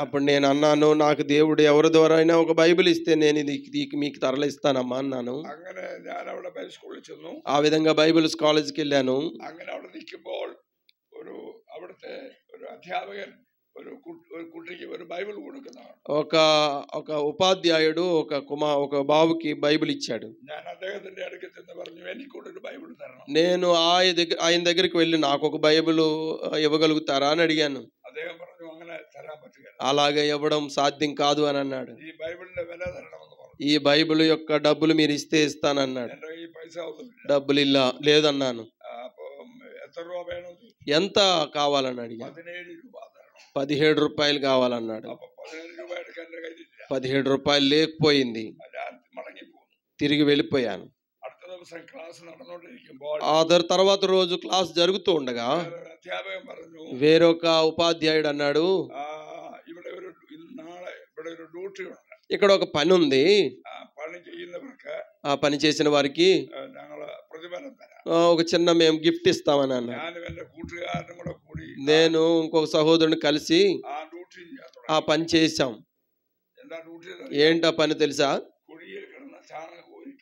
అప్పుడు నేను అన్నాను, నాకు దేవుడు ఎవరి ద్వారా అయినా ఒక బైబిల్ ఇస్తే నేను ఇది మీకు తరలిస్తానమ్మా అన్నాను. ఆ విధంగా బైబిల్ కాలేజ్కి వెళ్ళాను. ഒരു കുട്ടിക്ക് ഒരു ബൈബിൾ കൊടുക്കുന്നതാണ്. ఒక ఉపాధ్యాయుడు ఒక బాబుకి బైబిల్ ఇచ్చాడు. ഞാൻ അദ്ദേഹത്തിന്റെ അടുക്കൽ ചെന്ന് പറഞ്ഞു, എനിക്കൂടെ ഒരു బైబిల్ తരണം. నేను ఆయన దగ్గరికి వెళ్ళి నాకు ఒక బైబిల్ ఇవ్వగలుగుతారా అని అడిగాను. അദ്ദേഹം പറഞ്ഞു, അങ്ങനെ തരാൻ పറ്റില്ല, అలాగే ఇవ్వడం సాధ్యం కాదు అని అన్నాడు. ఈ బైబిളിന്റെ విല తരണമെന്ന് പറഞ്ഞു. ఈ బైబిల్ యొక్క డబ్బులు మీరు ఇస్తే ఇస్తానన్నాడు. എന്റെ ഈ പൈസ ഒന്നുമില്ല. డబ్బులు లేదన్నాను. അപ്പൊ എത്ര രൂപ വേണം? ఎంత కావాలని అడిగాను. 17 രൂപ തരണം. 17 రూపాయలు కావాలన్నాడు. അപ്പൊ 17 രൂപ എടുക്കാൻ എന്റെ കയ്യിലില്ല. 17 రూపాయలు లేకపోయింది. ഞാൻ മടങ്ങിപ്പോന്നു. తిరిగి వెళ్ళిపోయాను. അടുത്ത ദിവസം ക്ലാസ് നടന്നുകൊണ്ടിരിക്കുമ്പോൾ తర్వాత రోజు క్లాస్ జరుగుతూ ఉండగా അധ്യാപകൻ പറഞ്ഞു, వేరొక ఉపాధ్యాయుడు అన్నాడు, ഇവിടെ ഒരു നാളെ ഇവിടെ ഒരു ഡ്യൂട്ടി ഉണ്ട്. ఇక్కడ ఒక పని ఉంది. പണി ചെയ്യുന്നവർക്ക് ఆ పని చేసిన వారికి ഞങ്ങള് പ്രതിഫലം തരാം. ఒక చిన్న మేము గిఫ్ట్ ఇస్తామని అన్నా. ഞാനും എന്റെ കൂട്ടുകാരനും കൂടെ കൂടി నేను ఇంకొక సహోదరుని కలిసి ആ ഡ്യൂട്ടി ఆ పని చేశాం. എന്താ ഡ്യൂട്ടി? ఏంటి ఆ పని తెలుసా? കുഴിയിൽ കിടന്ന ചാണകം കോരി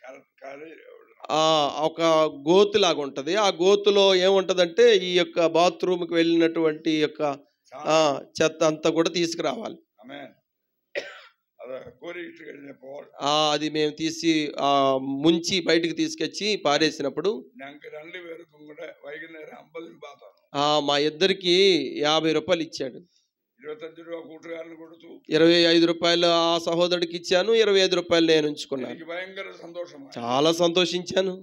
ఒక గోతు లాగా ఉంటది. ఆ గోతులో ఏముంటదంటే ఈ యొక్క బాత్రూమ్ కి వెళ్ళినటువంటి యొక్క చెత్త అంతా కూడా తీసుకురావాలి. అది మేము తీసి ముంచి బయటికి తీసుకొచ్చి పారేసినప్పుడు మా ఇద్దరికి 50 రూపాయలు ఇచ్చాడు. 25 రూపాయలు ఆ సహోదరుడికి ఇచ్చాను, 25 రూపాయలు నేను ఉంచుకున్నాను. చాలా సంతోషించాను.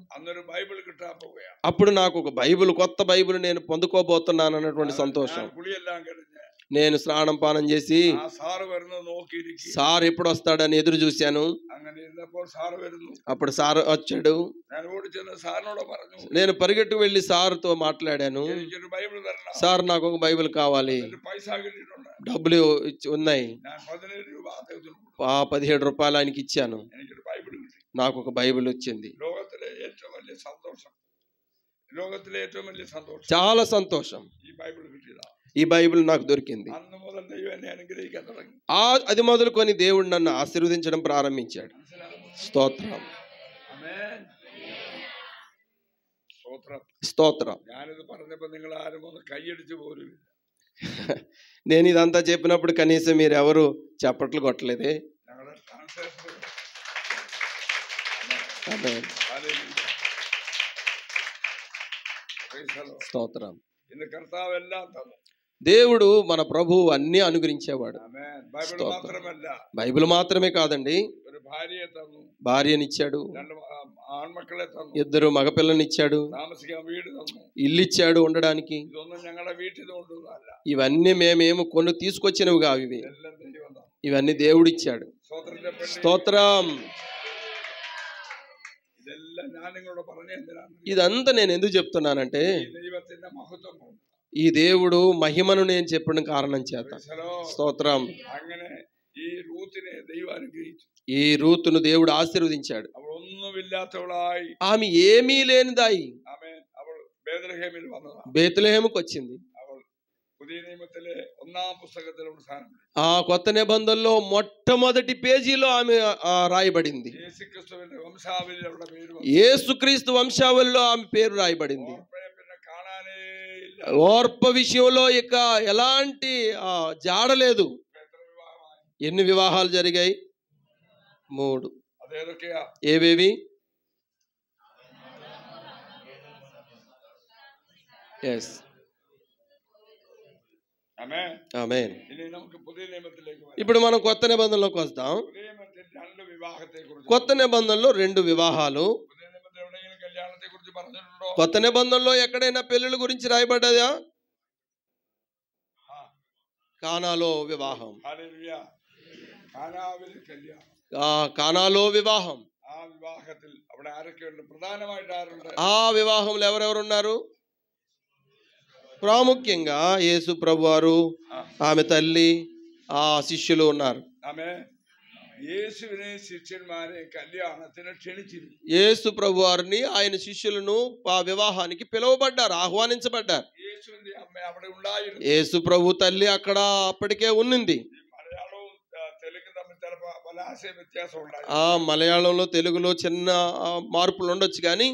అప్పుడు నాకు ఒక బైబిల్, కొత్త బైబిల్ నేను పొందుకోబోతున్నాను అన్నటువంటి సంతోషం. నేను స్నానం పానం చేసి సార్ ఎప్పుడు వస్తాడని ఎదురు చూశాను. అప్పుడు సార్ వచ్చాడు. నేను పరిగెట్టుకు వెళ్ళి సార్తో మాట్లాడాను, సార్ నాకు ఒక బైబిల్ కావాలి, డబ్బులు ఉన్నాయి. 17 రూపాయలు ఆయనకి ఇచ్చాను. నాకు ఒక బైబిల్ వచ్చింది. చాలా సంతోషం. ఈ బైబిల్ నాకు దొరికింది. అది మొదలుకొని దేవుడు నన్ను ఆశీర్వదించడం ప్రారంభించాడు. స్తోత్రం, స్తోత్రం. నేను ఇదంతా చెప్పినప్పుడు కనీసం మీరు ఎవరు చప్పట్లు కొట్టలేదే. స్తోత్రం. దేవుడు మన ప్రభు అన్ని అనుగ్రహించేవాడు. బైబిల్ మాత్రమే కాదండి, భార్యనిచ్చాడు, 2 మగపిల్లనిచ్చాడు, ఇల్లు ఇచ్చాడు ఉండడానికి. ఇవన్నీ మేమేమో కొన్ని తీసుకొచ్చినవి కావు, ఇవన్నీ దేవుడిచ్చాడు. స్తోత్రం. ఇదంతా నేను ఎందుకు చెప్తున్నానంటే ఈ దేవుడు మహిమను నేను చెప్పిన కారణం చేత. స్తోత్రం. ఈ రూతును దేవుడు ఆశీర్వదించాడు. ఆమె ఏమీ లేనిదాయి బేత్లెహేముకు వచ్చింది. ఆ కొత్త నిబంధనలో మొట్టమొదటి పేజీలో ఆమె రాయబడింది. యేసుక్రీస్తు వంశావళిలో ఆమె పేరు రాయబడింది. ఓర్ప విషయంలో ఇక ఎలాంటి జాడలేదు. ఎన్ని వివాహాలు జరిగాయి? 3. ఏవేవి? ఎస్, ఆమేన్. ఇప్పుడు మనం కొత్త నిబంధనలోకి వస్తాం. కొత్త నిబంధనలో 2 వివాహాలు. కొత్త నిబంధనలో ఎక్కడైనా పెళ్లిళ్ళ గురించి రాయబడ్డదా? కానాలో వివాహం. కానాలో వివాహం. ఆ వివాహంలో ఎవరెవరున్నారు? ప్రాముఖ్యంగా యేసు ప్రభు వారు, ఆమె తల్లి, ఆ శిష్యులు ఉన్నారు. యేసు ప్రభు వారిని, ఆయన శిష్యులను ఆ వివాహానికి పిలువబడ్డారు, ఆహ్వానించబడ్డారు. యేసు ప్రభు తల్లి అక్కడ అప్పటికే ఉన్నింది. ఆ మలయాళంలో తెలుగులో చిన్న మార్పులు ఉండొచ్చు, కానీ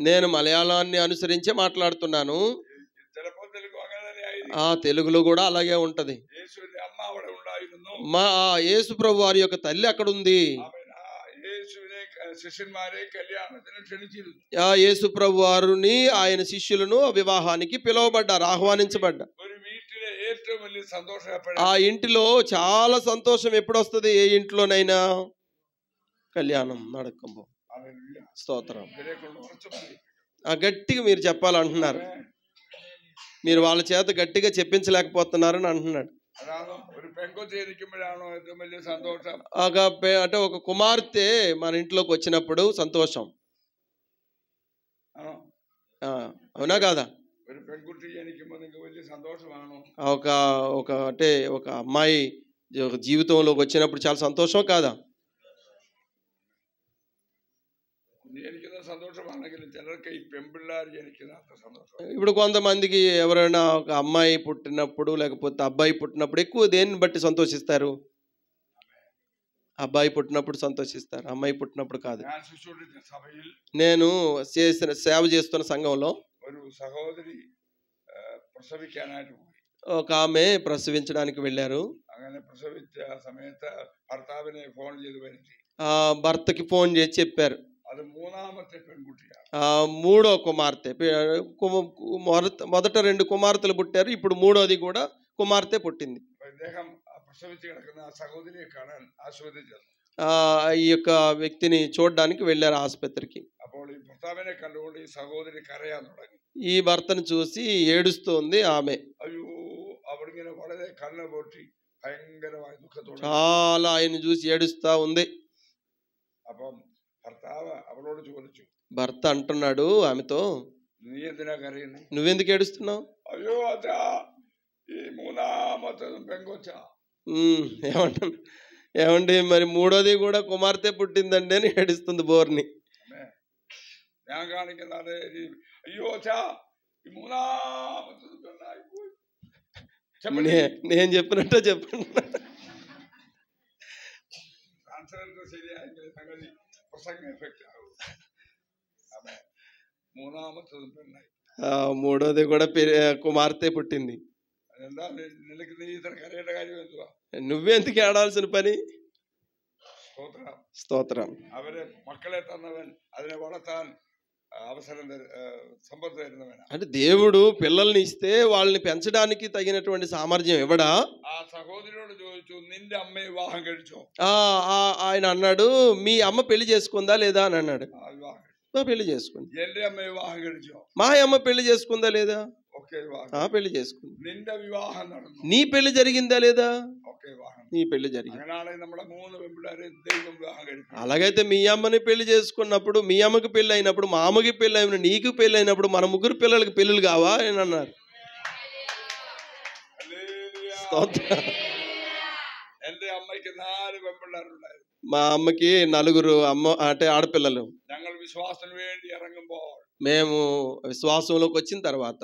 నేను మలయాళాన్ని అనుసరించే మాట్లాడుతున్నాను. తెలుగులో కూడా అలాగే ఉంటది. യേശുവിന്റെ അമ്മ അവിടെ ഉണ്ടായിരുന്നു. యేసు ప్రభు వారి యొక్క తల్లి అక్కడ ఉంది. യേശുവിനെ ശിഷ്യന്മാരെ കല്യാണത്തിന് ക്ഷണിച്ചിരുന്നു. యేసు ప్రభు వారిని ఆయన శిష్యులను వివాహానికి పిలువబడ్డారు, ఆహ్వానించబడ్డారు. ഒരു വീട്ടിലെ ഏറ്റവും വലിയ സന്തോഷം ఆ ఇంటిలో చాలా సంతోషం ఎప్పుడు వస్తుంది? ఏ ఇంట్లోనైనా కళ్యాణం నడకంబో. స్తోత్రం. గట్టిగా మీరు చెప్పాలంటున్నారు, మీరు వాళ్ళ చేత గట్టిగా చెప్పించలేకపోతున్నారని అంటున్నాడు. అంటే ఒక కుమార్తె మన ఇంట్లోకి వచ్చినప్పుడు సంతోషం, అవునా కాదా? అంటే ఒక అమ్మాయి జీవితంలోకి వచ్చినప్పుడు చాలా సంతోషం కాదా? ఇప్పుడు కొంతమందికి ఎవరైనా ఒక అమ్మాయి పుట్టినప్పుడు లేకపోతే అబ్బాయి పుట్టినప్పుడు ఎక్కువ దేన్ని బట్టి సంతోషిస్తారు? అబ్బాయి పుట్టినప్పుడు సంతోషిస్తారు, అమ్మాయి పుట్టినప్పుడు కాదు. నేను సేవ చేస్తున్న సంఘంలో ఒక ఆమె ప్రసవించడానికి వెళ్ళారు. భర్తకి ఫోన్ చేసి చెప్పారు, మూడో కుమార్తె. మొదట 2 కుమార్తెలు పుట్టారు, ఇప్పుడు మూడోది కూడా కుమార్తె పుట్టింది. ఈ యొక్క వ్యక్తిని చూడడానికి వెళ్ళారు ఆసుపత్రికి. ఈ భర్తను చూసి ఏడుస్తోంది ఆమె. చాలా ఆయన చూసి ఏడుస్తా ఉంది. భర్త అంటున్నాడు ఆమెతో, నువ్వెందుకు ఏడుస్తున్నావు? ఏమండి మరి మూడోది కూడా కుమార్తె పుట్టిందండి అని ఏడుస్తుంది బోర్ని. నేను చెప్పినట్టే చెప్పండి. మూడోది కూడా కుమార్తె పుట్టింది. నువ్వెందుకు ఏడాల్సిన పని? స్తోత్రం. అంటే దేవుడు పిల్లల్ని ఇస్తే వాళ్ళని పెంచడానికి తగినటువంటి సామర్థ్యం ఇవ్వడా? ఆయన అన్నాడు, మీ అమ్మ పెళ్లి చేసుకుందా లేదా అని అన్నాడు. పెళ్లి చేసుకుంది. మా అమ్మ పెళ్లి చేసుకుందా లేదా? పెళ్లి చేసుకుంది. నీ పెళ్లి జరిగిందా లేదా? నీ పెళ్లి జరిగింది. అలాగైతే మీ అమ్మని పెళ్లి చేసుకున్నప్పుడు, మీ అమ్మకి పెళ్లి అయినప్పుడు, మా అమ్మకి పెళ్లి అయిన, నీకు పెళ్లి అయినప్పుడు మన ముగ్గురు పిల్లలకి పెళ్లిళ్ళు కావా అని అన్నారు. మా అమ్మకి 4 అంటే ఆడపిల్లలు. మేము విశ్వాసంలోకి వచ్చిన తర్వాత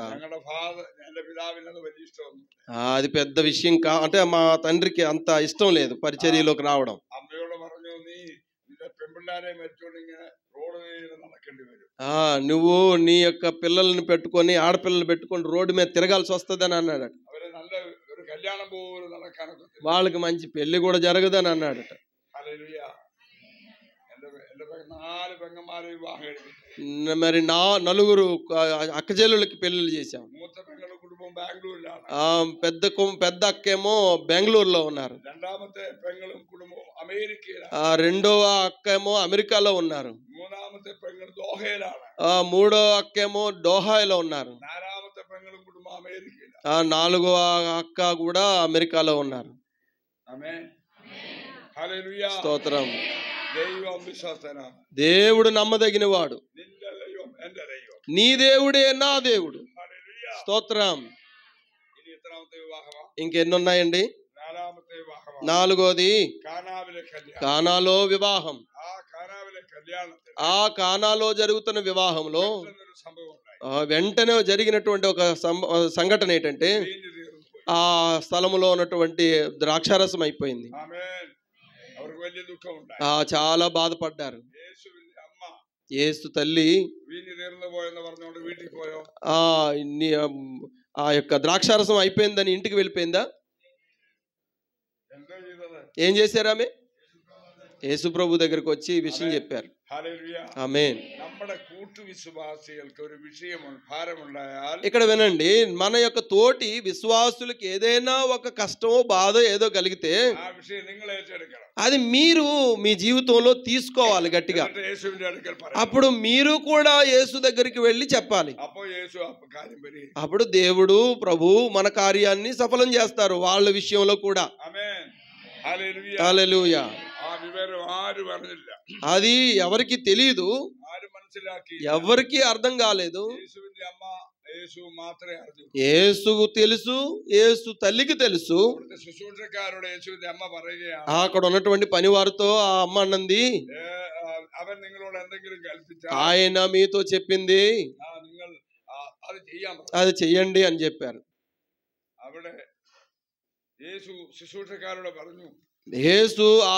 అది పెద్ద విషయం అంటే మా తండ్రికి అంత ఇష్టం లేదు పరిచర్యలోకి రావడం. నువ్వు నీ యొక్క పిల్లల్ని పెట్టుకొని, ఆడపిల్లలు పెట్టుకొని రోడ్డు మీద తిరగాల్సి వస్తుందని అన్నాడట. వాళ్ళకి మంచి పెళ్లి కూడా జరగదని అన్నాడట. మరి 4 అక్కచెల్లెళ్ళకి పెళ్లిళ్ళు చేశాం. పెద్ద అక్కేమో బెంగళూరులో ఉన్నారు, రెండవ అక్కేమో అమెరికాలో ఉన్నారు, మూడో అక్కేమో డోహాలో ఉన్నారు, 4వ అక్క కూడా అమెరికాలో ఉన్నారు. స్తోత్రం. దేవుడు నమ్మదగిన వాడు. నీ దేవుడే నా దేవుడు. స్తోత్రం. ఇంకెన్నున్నాయండి? 4వది కానాలో వివాహం. ఆ కానాలో జరుగుతున్న వివాహంలో వెంటనే జరిగినటువంటి ఒక సంఘటన ఏంటంటే, ఆ స్థలములో ఉన్నటువంటి ద్రాక్షారసం అయిపోయింది. చాలా బాధపడ్డారు. యేసు తల్లి തീർന്നു പോയെന്ന് പറഞ്ഞുകൊണ്ട് വീട്ടിൽ പോയോ? ఆ యొక్క ద్రాక్షారసం అయిపోయిందని ఇంటికి వెళ్ళిపోయిందా? എന്താ ചെയ്തത്? ఏం చేశారు? ఆమె యేసు ప్రభు దగ్గరికి వచ్చి ఈ విషయం చెప్పారు. హల్లెలూయా. ఆమేన్. നമ്മുടെ കൂട്ടു വിശ്വാസികൾക്ക് ഒരു വിഷയം ഭാരമുണ്ടായാൽ, ఇక్కడ వినండి, మన యొక్క తోటి విశ్వాసులకు ఏదైనా ఒక కష్టమో బాధో ఏదో కలిగితే ఆ విషయం നിങ്ങൾ ഏറ്റെടുക്കണം. అది మీరు మీ జీవితంలో తీసుకోవాలి గట్టిగా. యేసువిന്റെ അടുക്കൽ പറയണം. అప్పుడు మీరు కూడా యేసు దగ్గరికి వెళ్ళి చెప్పాలి. అప్పుడు యేసు కార్యం పరిహరిస్తాడు. అప్పుడు దేవుడు ప్రభు మన కార్యాన్ని సఫలం చేస్తారు వాళ్ళ విషయంలో కూడా. ఆమేన్. హల్లెలూయా. హల్లెలూయా. ఆ వివరం ఆరు അറിഞ്ഞില്ല. అది ఎవరికి తెలియదు, ఆరు മനസ്സിലാക്കി, ఎవరికి అర్థం కాలేదు. యేసువిന്റെ అమ్మ యేసు మాత్రమే അറിഞ്ഞു. యేసుకు తెలుసు, యేసు తల్లికి తెలుసు. శుశ్రూషకారుడు యేసువిന്റെ అమ్మ പറയുകയാണ്, అక్కడ ఉన్నటువంటి పనివారితో ఆ అమ్మ అన్నది, അവൻ നിങ്ങളോട് എന്തെങ്കിലും കൽപ്പിച്ചാൽ ఆయన మీతో చెప్పింది നിങ്ങൾ അത് ചെയ്യാൻ, అది చెయ్యండి అని చెప్పారు. അവിടെ యేసు శుశ్రూషకారుడు പറഞ്ഞു, యేసు ఆ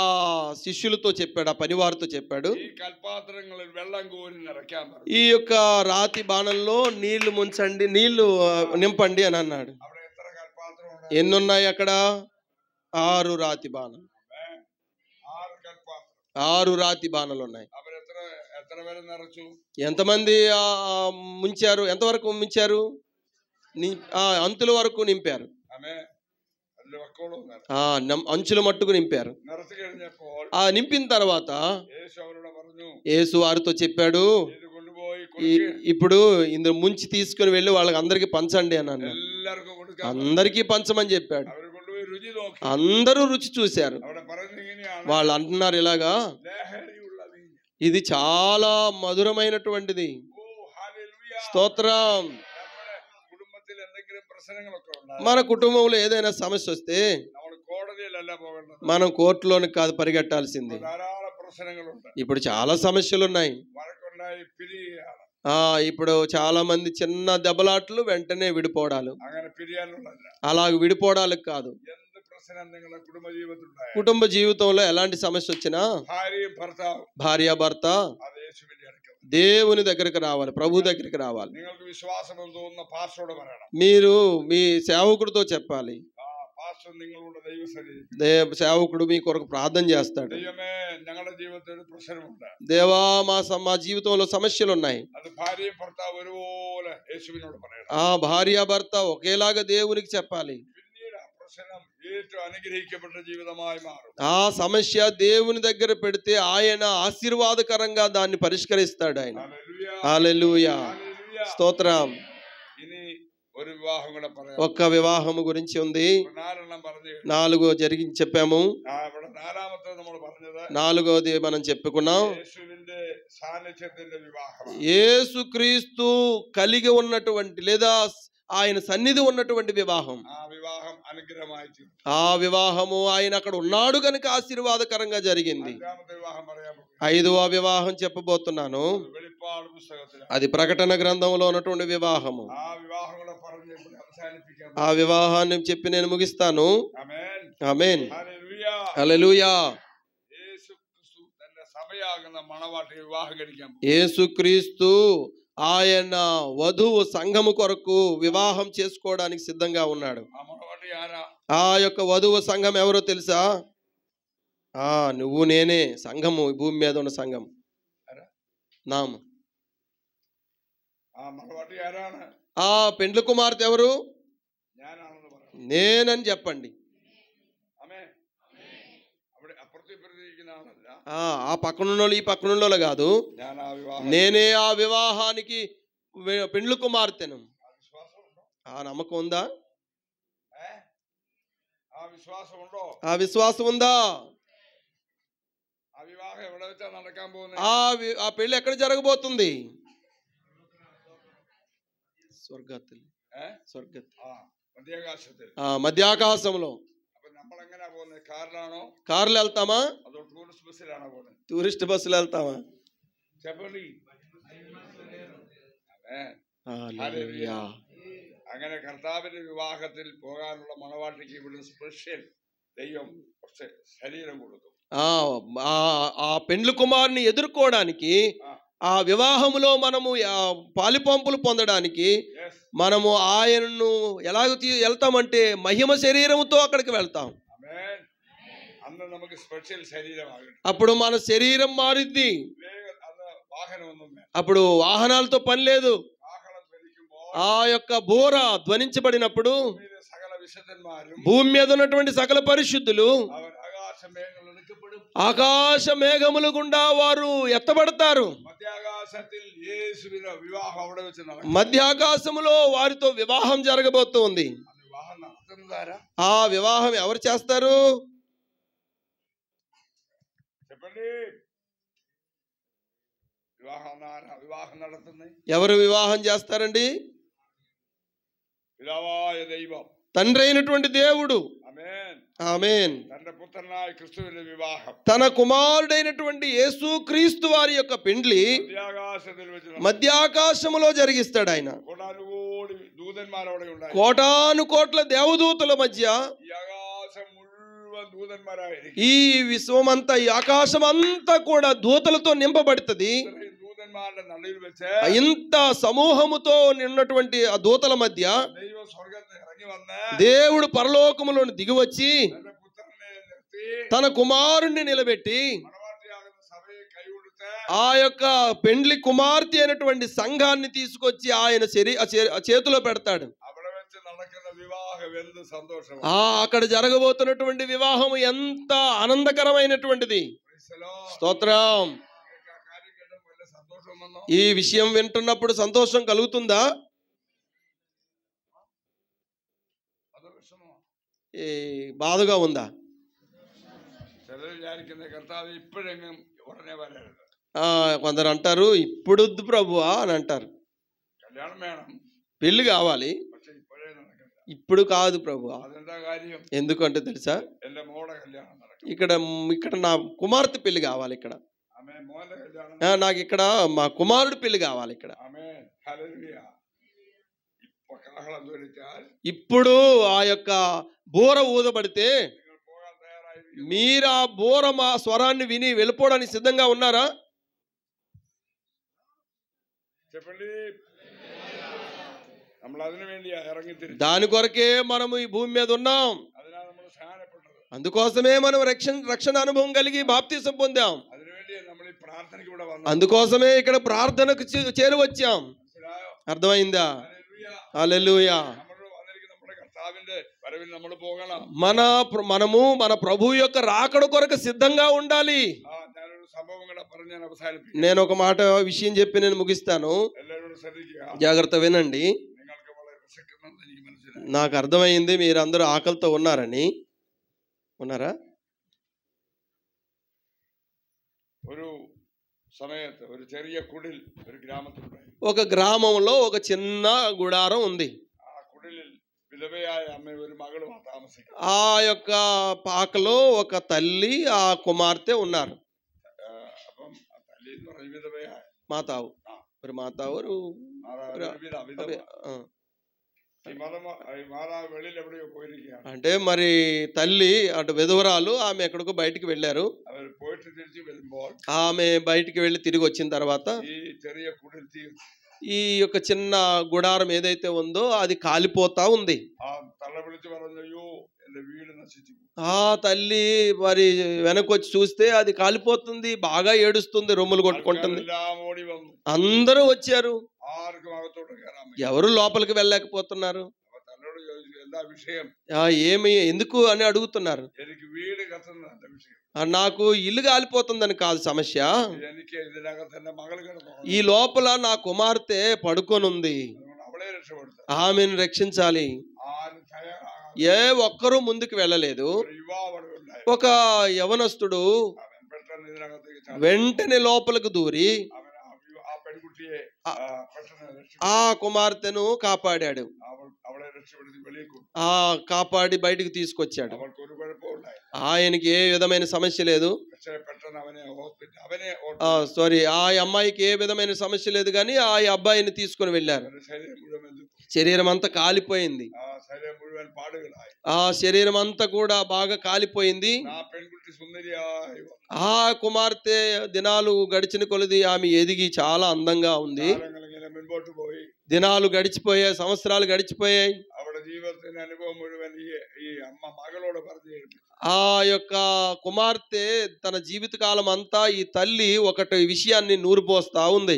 శిష్యులతో చెప్పాడు, ఆ పనివారితో చెప్పాడు, ఈ కల్పాత్రങ്ങളിൽ వెള്ളം కోరి నిറയ്ക്കാൻ പറഞ്ഞു. ఈ యొక్క రాతి బాణంలో నీళ్లు ముంచండి, నీళ్లు నింపండి అని అన్నాడు. അവിടെ എത്ര కల్పాత్రం ఉన్నాయి? ఎన్ని ఉన్నాయి అక్కడ? 6 రాతి బాణాలు. 6 కల్పాత్రం, 6 రాతి బాణాలు ఉన్నాయి. അവർ എത്ര പേരെ നിറച്ചു? ఎంతమంది ముంచారు? ఎంతవరకు ముంచారు? అంతుల వరకు నింపారు. ఆమె మక్కలు ఉన్నారు. అంచుల మట్టుకు నింపారు. నిറച്ചു കഴിഞ്ഞപ്പോൾ ఆ నింపిన తర్వాత యేసు അവരോട് പറഞ്ഞു, యేసు వారితో చెప్పాడు, ఇది കൊണ്ടുപോയി ఇప్పుడు ఇందులో ముంచి తీసుకుని వెళ్ళి వాళ్ళకి అందరికి పంచండి అని అన్నాడు. എല്ലാവർക്കും കൊടുക്കാൻ, అందరికీ పంచమని చెప్పాడు. അവർ കൊണ്ടുപോയി രുചി നോക്കി, అందరూ రుచి చూశారు. അവിടെ പറയുന്നത് ഇങ്ങനെയാണ്, వాళ్ళు అంటున్నారు ఇలాగా, ലഹരിയുള്ള വീഞ്ഞ്. ఇది చాలా మధురమైనటువంటిది. ഓ హల్లెలూయా. స్తోత్రం. നമ്മുടെ കുടുംബത്തിൽ എന്തെങ്കിലും പ്രശ്നങ്ങളൊക്കെ ഉണ്ടായി, మన కుటుంబంలో ఏదైనా సమస్య వస్తే നമ്മൾ കോടതിയിലല്ല പോകേണ്ടത്, మనం కోర్టులోనికి కాదు పరిగెట్టాల్సింది. ധാരാളം പ്രശ്നങ്ങളുണ്ട്. ఇప్పుడు చాలా సమస్యలు ఉన్నాయి. വഴക്കുണ്ടായി പിരിയുകയാണ്. ఇప్పుడు చాలా మంది చిన్న దెబ్బలాట్లు వెంటనే విడిపోవడాలు. അങ്ങനെ പിരിയാനുള്ളതല്ല, అలాగ విడిపోవడానికి కాదు. എന്ത് പ്രശ്നം നിങ്ങളുടെ കുടുംബ ജീവിതത്തിലുണ്ടായ, కుటుంబ జీవితంలో ఎలాంటి సమస్య వచ్చినా ഭാര്യയും ഭർത്താവും భార్యాభర్త അത് യേശുവിന്റെ അടുക്കൽ, దేవుని దగ్గరికి రావాలి, ప్రభు దగ్గరికి రావాలి. നിങ്ങൾക്ക് വിശ്വാസം തോന്നുന്ന പാസ്റ്ററോട് പറയണം. మీరు మీ సేవకుడితో చెప్పాలి. പാസ്റ്റർ നിങ്ങളുടെ ദൈവസന്നിധി, సేవకుడు మీ కొరకు ప్రార్థన చేస్తాడు. ദൈവമേ, ഞങ്ങളുടെ ജീവിതത്തിൽ ഒരു പ്രശ്നമുണ്ട്, దేవా మా జీవితంలో సమస్యలు ఉన్నాయి. അത് ഭാര്യയും ഭർത്താവ് ഒരുപോലെ യേശുവിനോട് പറയണം. ఆ భార్యాభర్త ఒకేలాగా దేవునికి చెప్పాలి. പിന്നീട് ആ പ്രശ്നം ഏറ്റവും അനുഗ്രഹിക്കപ്പെട്ട ജീവിതമായി മാറും. ఆ సమస్య దేవుని దగ్గర పెడితే ఆయన ఆశీర్వాదకరంగా దాన్ని పరిష్కరిస్తాడు ఆయన. ഹല്ലേലൂയ. హల్లెలూయా. ഹല്ലേലൂയ. స్తోత్రం. ഇനി ഒരു വിവാഹം കൂടെ പറയാം. ఒక్క వివాహము గురించి ఉంది. 4 പറഞ്ഞു. 4 చెప్పాము. ഇവിടെ 4ാമത്തെ നമ്മൾ പറഞ്ഞത്, 4వది మనం చెప్పుకున్నాం. యేసువిന്റെ సాన్నిధ్యത്തിന്റെ వివాహం. యేసుక్రీస్తు కలిగి ఉన్నటువంటి లేదా ఆయన సన్నిధి ఉన్నటువంటి వివాహం. ఆ వివాహం అనుగ్రహമായി తీరు. ఆ వివాహము ఆయన అక్కడ ఉన్నాడు కనుక ఆశీర్వాదకరంగా జరిగింది. 5ാമത്തെ వివాహం പറയാം. 5వ వివాహం చెప్పబోతున్నాను. വെളിപ്പാട് പുസ്തകത്തിൽ అది ప్రకటన గ్రంథంలో ఉన్నటువంటి వివాహము. ఆ వివాహం కూడా പറഞ്ഞു అవസാനിപ്പിക്കാം. ఆ వివాహాన్ని చెప్పి నేను ముగిస్తాను. ആമേൻ. ఆమేన్. ഹല്ലേലൂയ. హల్లెలూయా. యేసుక్రీస్తు തന്റെ സഭയാകുന്ന മണവാട്ടിയെ വിവാഹം കഴിക്കാൻ പോകും. యేసుక్రీస్తు ఆయన వధువు సంఘము కొరకు వివాహం చేసుకోవడానికి సిద్ధంగా ఉన్నాడు. ఆ మణవాటి ఆరా? ఆ యొక్క వధువు సంఘం ఎవరో తెలుసా? నువ్వు నేనే సంఘము, భూమి మీద ఉన్న సంఘం. నాము. ఆ మణవాటి ఆరాണ്? ఆ పెండ్లి కుమార్తె ఎవరు? ഞാനാണെന്ന് പറ. నేనని చెప్పండి. ఆమేన్. അവിടെ അപ്പുറത്തെ ഇപ്പുറത്തിരിക്കുന്ന ആളല്ല. ఆ పక్కనున్న ఈ పక్కనున్న కాదు, ഞാൻ ആ వివాహం, నేనే ఆ వివాహానికి పెండ్లి కుమార్తెను. ఆ విశ్వాసం ഉണ്ടോ? ఆ నమ్మకం ఉందా? ఆ విశ్వాసం ഉണ്ടോ? ఆ విశ్వాసం ఉందా? ఆ వివాహం ఎവിടെ వెച്ചാ നടക്കാൻ പോകുന്നത്? ఆ పెళ్లి ఎక్కడ జరగబోతుంది? స్వర్గത്തിൽ. മധ്യാകാശത്തിൽ. మధ్యాకాశంలో. അപ്പൊ നമ്മൾ എങ്ങനെയാ പോകുന്നത്? കാറിലാണോ? కార్లు వెళ్తామా? അതോ ടൂറിസ്റ്റ് ബസ്സിലാണോ പോകുന്നത്? టూరిస్ట్ బస్సులు వెళ్తామా? చెప్పండి. హల్లెలూయా. അങ്ങനെ കർത്താവിന്റെ വിവാഹത്തിൽ പോകാനുള്ള മണവാട്ടിക്ക് ഇവിടെ സ്പെഷ്യൽ ദൈവം ശരീരം കൊടുത്തു. ఆ పెండ్లి కుమారుని ఎదుర్కోవడానికి ఆ వివాహములో మనము పాలిపంపులు పొందడానికి Yes. మనము ఆయనను ఎలాగ వెళ్తామంటే మహిమ శరీరముతో అక్కడికి వెళ్తాం. Amen. അന്ന് നമുക്ക് സ്പെഷ്യൽ ശരീരമാകണം. అప్పుడు మన శరీరం మారిద్ది. അന്ന് വാഹനമൊന്നും വേണ്ട. అప్పుడు వాహనాలతో పని లేదు. വാഹനം ധരിക്കുമ്പോൾ ఆ యొక్క బోర ధ్వనించబడినప్పుడు സകല വിശുദ്ധന്മാരും భూమి మీద ఉన్నటువంటి సకల పరిశుద్ధులు അവർ ആകാശമേഘങ്ങളിൽ എടുക്കപ്പെടും. ఆకాశ మేఘముల గుండా వారు ఎత్తబడతారు. മധ്യാകാശത്തിൽ യേശുവിന്റെ വിവാഹം അവിടെ വെച്ച് നടക്കും. మధ్యాకాశములో వారితో వివాహం జరగబోతుంది. അന്ന് വിവാഹം നടത്തുന്നതാരാ? ఆ వివాహం ఎవరు చేస్తారు? చెప్పండి. వివాహం നടത്തുന്നത് ఎవరు వివాహం చేస్తారండి? పిതാవాయ దైవం, తండ్రి అయినటువంటి దేవుడు. ఆమేన్. ఆమేన్. తన పుత్రనాయ క్రీస్తువిന്റെ వివాహం తన కుమారుడైనటువంటి యేసు క్రీస్తు వారి యొక్క పెండ్లి మధ్యాకాశములో జరిగిస్తాడు ఆయన. కోటానుకోటి దూతന്മാർ അവിടെ ഉണ്ടായി. కోటాను కోట్ల దేవదూతల మధ్య ఈ ఆకాశం ముഴുവൻ దూతന്മാരായിരിക്കും. ఈ విశ్వమంతా, ఈ ఆకాశం అంతా కూడా దూతలతో నింపబడుతుంది. దూతന്മാരുടെ നടുവിൽ വെച്ച് ఇంత సమూహముతో ఉన్నటువంటి ఆ దూతల మధ్య ദൈവം സ്വർഗ്ഗത്തിൽ ഇറങ്ങി വന്ന് దేవుడు పరలోకములోని దిగివచ్చి തന്റെ പുത്രനെ നിർത്തി తన కుమారుణ్ణి నిలబెట్టి മണവാട്ടിയാകുന്ന സഭയെ കൈകൊടുത്ത് ఆ యొక్క పెండ్లి కుమార్తె అయినటువంటి సంఘాన్ని తీసుకొచ్చి ఆయన చేతిలో పెడతాడు. അവിടെ വെച്ച് നടക്കുന്ന വിവാഹം എന്ത് സന്തോഷമാണ്. అక్కడ జరగబోతున్నటువంటి వివాహం ఎంత ఆనందకరమైనటువంటిది. స్తోత్రం. ఈ విషయం వింటున్నప్పుడు సంతోషం కలుగుతుందా? ఈ బాధగా ఉందా? కొందరు అంటారు ఇప్పుడు ప్రభువా అని అంటారు. పెళ్లి కావాలి, ఇప్పుడు కాదు ప్రభువా. ఎందుకంటే తెలుసా, ఇక్కడ నా కుమార్తె పెళ్లి కావాలి, ఇక్కడ నాకు ఇక్కడ మా కుమారుడు పెళ్లి కావాలి. ఇక్కడ ఇప్పుడు ఆ యొక్క బోర ఊదబడితే మీరు ఆ బోర మా స్వరాన్ని విని వెళ్ళిపోవడానికి సిద్ధంగా ఉన్నారా? చెప్పండి. దాని కొరకే మనము ఈ భూమి మీద ఉన్నాం. అందుకోసమే మనం రక్షణ అనుభవం కలిగి బాప్తిసం పొందాం. అందుకోసమే ఇక్కడ ప్రార్థనకు చేరువచ్చాం. అర్థమైందా? హల్లెలూయా. మనము మన ప్రభు యొక్క రాకడ కొరకు సిద్ధంగా ఉండాలి. నేను ఒక మాట విషయం చెప్పి నేను ముగిస్తాను, జాగ్రత్త వినండి. నాకు అర్థమైంది మీరందరూ ఆకలితో ఉన్నారని. ఉన్నారా? ఒక గ్రామంలో ఒక చిన్న గుడారం ఉంది. ఆ యొక్క పాకలో ఒక తల్లి, ఆ కుమార్తె ఉన్నారు. మాతావు అంటే మరి తల్లి అటు విధవరాలు, ఆమె ఎక్కడికో బయటికి వెళ్ళారు. ఆమె బయటికి వెళ్ళి తిరిగి వచ్చిన తర్వాత ఈ యొక్క చిన్న గుడారం ఏదైతే ఉందో అది కాలిపోతా ఉంది. ఆ తల్లి మరి వెనకొచ్చి చూస్తే అది కాలిపోతుంది, బాగా ఏడుస్తుంది, రొమ్ములు కొట్టుకుంటుంది. అందరూ వచ్చారు, ఎవరు లోపలికి వెళ్ళలేకపోతున్నారు. ఏమి ఎందుకు అని అడుగుతున్నారు. నాకు ఇల్లు కాలిపోతుందని కాదు సమస్య, ఈ లోపల నా కుమార్తె పడుకొనుంది, ఆమెను రక్షించాలి. ఏ ఒక్కరూ ముందుకు వెళ్ళలేదు. ఒక యవనస్తుడు వెంటనే లోపలికి దూరి ఆ కుమార్తెను కాపాడాడు. కాపాడి బయటికి తీసుకొచ్చాడు. ఆయనకి ఏ విధమైన సమస్య లేదు. പെട്ടെന്ന് അവനെ సారీ, ఆ అమ్మాయికి ఏ విధమైన సమస్య లేదు, కానీ ఆ అబ్బాయిని తీసుకుని వెళ్ళారు. ശരീരം മുഴുവൻ శరీరం అంతా కాలిపోయింది. ശരീരം മുഴുവൻ പാടുകളായി. ఆ శరీరం అంతా కూడా బాగా కాలిపోయింది. ആ പെൺകുട്ടി സുന്ദരിയായി ఆ కుమార్తె దినాలు గడిచిన కొలది ఆమె ఎదిగి చాలా అందంగా ఉంది. കാലങ്ങളിങ്ങനെ മുൻപോട്ട് പോയി. దినాలు గడిచిపోయాయి, సంవత్సరాలు గడిచిపోయాయి. അവളുടെ ജീവിതത്തിന്റെ അനുഭവം മുഴുവൻ ഈ അമ്മ മകളോട് പറഞ്ഞു കേൾപ്പിച്ചു. ఆ యొక్క కుమార్తె తన జీవిత కాలం అంతా ఈ తల్లి ఒకటి విషయాన్ని నూరిపోస్తా ఉంది.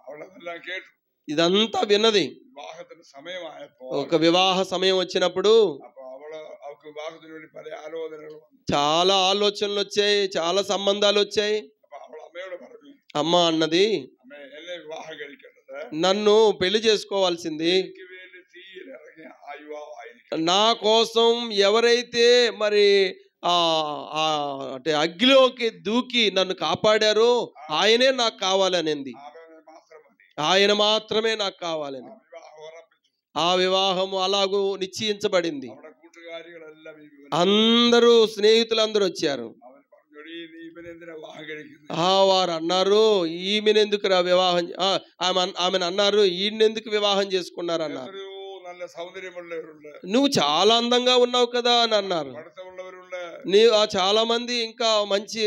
അവളെല്ലാം കേട്ടു. ఇదంతా విన్నది. വിവാഹത്തിന് സമയമായപ്പോ ఒక వివాహ సమయం వచ్చినప్పుడు അപ്പൊ അവൾക്ക് വിവാഹത്തിന് വേണ്ടി പല ആലോചനകൾ വന്നു. చాలా ఆలోచనలు వచ్చాయి, చాలా సంబంధాలు వచ్చాయి. അപ്പൊ അവൾ അമ്മയോട് പറഞ്ഞു, అమ్మ అన్నది, അമ്മ എന്നെ വിവാഹം കഴിക്കേണ്ടത് నన్ను పెళ్లి చేసుకోవాల్సింది എനിക്ക് വേണ്ടി തീയിലിറങ്ങിയ ആ യുവാവായിരിക്കും. నా కోసం ఎవరైతే మరి అంటే అగ్నిలోకి దూకి నన్ను కాపాడారో ఆయనే నాకు కావాలనింది. അവനെ മാത്രം മതി. ఆయన మాత్రమే నాకు కావాలని വിവാഹം ഉറപ്പിച്ചു. ఆ వివాహం అలాగూ నిశ్చయించబడింది. അവിടെ കൂട്ടുകാരികളെല്ലാം ഈ വിവരം అందరూ స్నేహితులందరూ వచ్చారు. അവൻ പറഞ്ഞു, "എടീ, നീ ഇവനെന്തിനാ വിവാഹം കഴിക്കുന്നത്?" వారు అన్నారు, ఈమెనెందుకు వివాహం, ఆమెను అన్నారు, ఈయనెందుకు వివాహం చేసుకున్నారు అన్నారు. എത്രയോ നല്ല സൗന്ദര്യമുള്ളവരുണ്ട്, నువ్వు చాలా అందంగా ఉన్నావు కదా అని అన్నారు. പഠിത്തമുള്ളവരുണ്ട്, చాలా మంది ఇంకా మంచి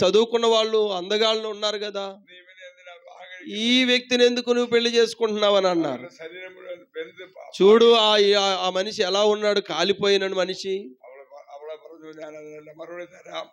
చదువుకున్న వాళ్ళు అందగాళ్ళు ఉన్నారు కదా, നീ ഇവനെ എന്തിനാ വിവാഹം കഴിക്കുന്നത്? ఈ వ్యక్తిని ఎందుకు నువ్వు పెళ్లి చేసుకుంటున్నావు అని అన్నారు. അവന്റെ శരീരം മുഴുവൻ വെന്ത് చూడు ఆ మనిషి ఎలా ఉన్నాడు, కాలిపోయిన మనిషి. അവളെ പറഞ്ഞു, ഞാൻ അതിനെല്ലാം മറുപടി തരാം.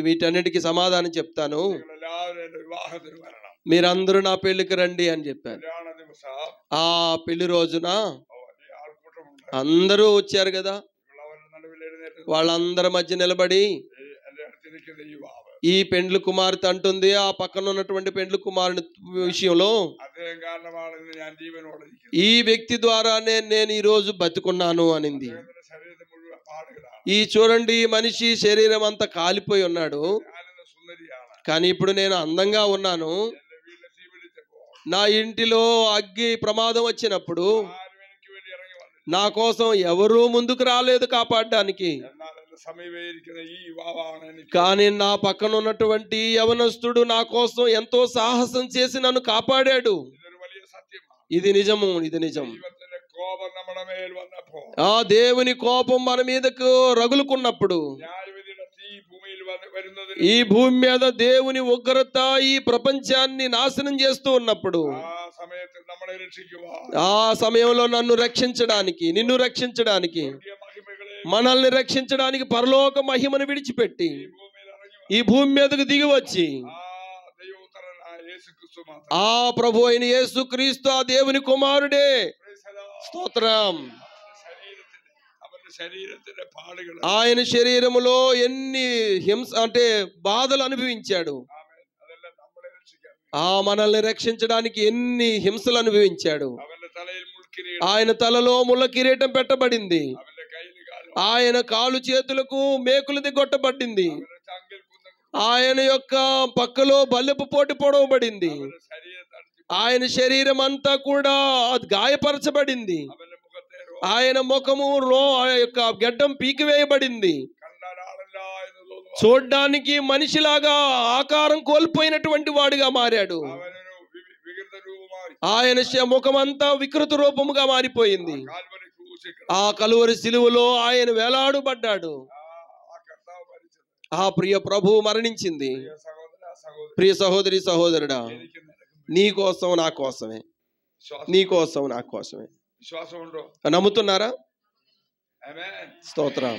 వీటన్నిటికీ సమాధానం చెప్తాను, നിങ്ങളെല്ലാവരും എന്റെ വിവാഹത്തിന് വരണം. మీరందరూ నా పెళ్లికి రండి అని చెప్పారు. കല്യാണ ദിവസം ఆ పెళ్లి రోజున ഈ ആൾക്കൂട്ടമുണ്ട്. అందరూ వచ్చారు కదా. അവരുടെ നടുവിൽ എഴുന്നേറ്റ് వాళ్ళందరి మధ్య నిలబడి എന്റെ അടുത്തിരിക്കുന്ന ഈ യുവാവ്, ఈ పెండ్లు కుమార్తె అంటుంది, ఆ పక్కన ఉన్నటువంటి పెండ్లు కుమారుని విషయంలో, അദ്ദേഹം കാരണമാണ് ഇന്ന് ഞാൻ ജീവനോടെ ഇരിക്കുന്നത്. ఈ వ్యక్తి ద్వారానే నేను ఈ రోజు బతుకున్నాను అనింది. അദ്ദേഹത്തിന്റെ ശരീരത്തിൽ മുഴുവൻ പാടുകളാണ്. ఈ చూడండి, ఈ మనిషి శరీరం అంతా కాలిపోయి ఉన్నాడు, ഞാനിന്ന് സുന്ദരിയാണ്. కానీ ఇప్పుడు నేను అందంగా ఉన్నాను. എന്റെ വീട്ടിൽ തീ പിടിച്ചപ്പോ నా ఇంటిలో అగ్గి ప్రమాదం వచ్చినప్పుడు ആരും എനിക്ക് വേണ്ടി ഇറങ്ങി വന്നില്ല. నా కోసం ఎవరూ ముందుకు రాలేదు కాపాడడానికి. എന്നാൽ എന്റെ സമീപേ ഇരിക്കുന്ന ഈ യുവാവാണ് എനിക്ക്. కానీ నా పక్కన ఉన్నటువంటి యవనస్తుడు నా కోసం ఎంతో సాహసం చేసి నన్ను కాపాడాడు. ഇതൊരു വലിയ സത്യമാണ്. ఇది నిజము, ఇది నిజం. ദൈവത്തിന്റെ കോപം നമ്മുടെ മേൽ വന്നപ്പോ, ఆ దేవుని కోపం మన మీదకు రగులుకున్నప్పుడు, ന്യായവിധിയുടെ തീ ഭൂമിയിൽ വരുന്നതിന് ఈ భూమి మీద దేవుని ఉగ్రత ఈ ప్రపంచాన్ని నాశనం చేస్తూ ఉన్నప్పుడు, ആ സമയത്ത് നമ്മളെ രക്ഷിക്കുവാൻ ఆ సమయంలో నన్ను రక్షించడానికి, నిన్ను రక్షించడానికి, സ്വർഗീയ മഹിമകളെ మనల్ని రక్షించడానికి పరలోక మహిమను విడిచిపెట్టి ഈ ഭൂമിയിൽ ഇറങ്ങി ఈ భూమి మీదకు దిగి వచ్చి ആ ദൈവപുത്രനായ യേശുക്രിസ്തു മാത്രം. ఆ ప్రభు అయిన యేసుక్రీస్తు ఆ దేవుని కుమారుడే. Praise the Lord. స్తోత్రం. അവന്റെ ശരീരത്തിന്റെ പാടുകൾ ఆయన శరీరములో ఎన్ని హింస అంటే బాధలు అనుభవించాడు. അതെല്ലാം നമ്മളെ രക്ഷിക്കാൻ. మనల్ని రక్షించడానికి ఎన్ని హింసలు అనుభవించాడు. അവന്റെ തലയിൽ മുൾക്കിരീടം, ఆయన తలలో ముళ్ళ కిరీటం పెట్టబడింది. അവന്റെ കയ്യിൽ കാലും, ఆయన కాలు చేతులకు మేకులు దిగొట్టబడింది. അവന്റെ ചങ്കിൽ കുന്തം, ఆయన యొక్క పక్కలో బల్లెపు పోటు పొడవబడింది. അവന്റെ ശരീരത്തടിച്ച്, ఆయన శరీరం అంతా కూడా గాయపరచబడింది. അവന്റെ മുഖത്തെ ఆయన ముఖము ఆ యొక్క గడ్డం పీకివేయబడింది. കണ്ടാൽ ആളല്ല എന്ന് തോന്നുന്നു. చూడ్డానికి మనిషిలాగా ఆకారం కోల్పోయినటువంటి వాడిగా మారాడు. അവനൊരു വികൃത രൂപമായി ఆయన ముఖమంతా వికృత రూపముగా మారిపోయింది. കാൽവരി ക്രൂശിൽ ఆ కలువరి సిలువలో ఆయన వేలాడబడ్డాడు. ആ കർത്താവ് മരിച്ചത്. ఆ ప్రియ ప్రభువు మరణించింది. പ്രിയ സഹോദര സഹോദരി, ప్రియ సహోదరి సహోదరుడా, എനിക്ക് നിനക്കും నీ కోసం నా కోసమే, വിശ്വാസം నీ కోసం నా కోసమే. വിശ്വാസമുണ്ടോ? నమ్ముతున్నారా? ആമേൻ. స్తోత్రం.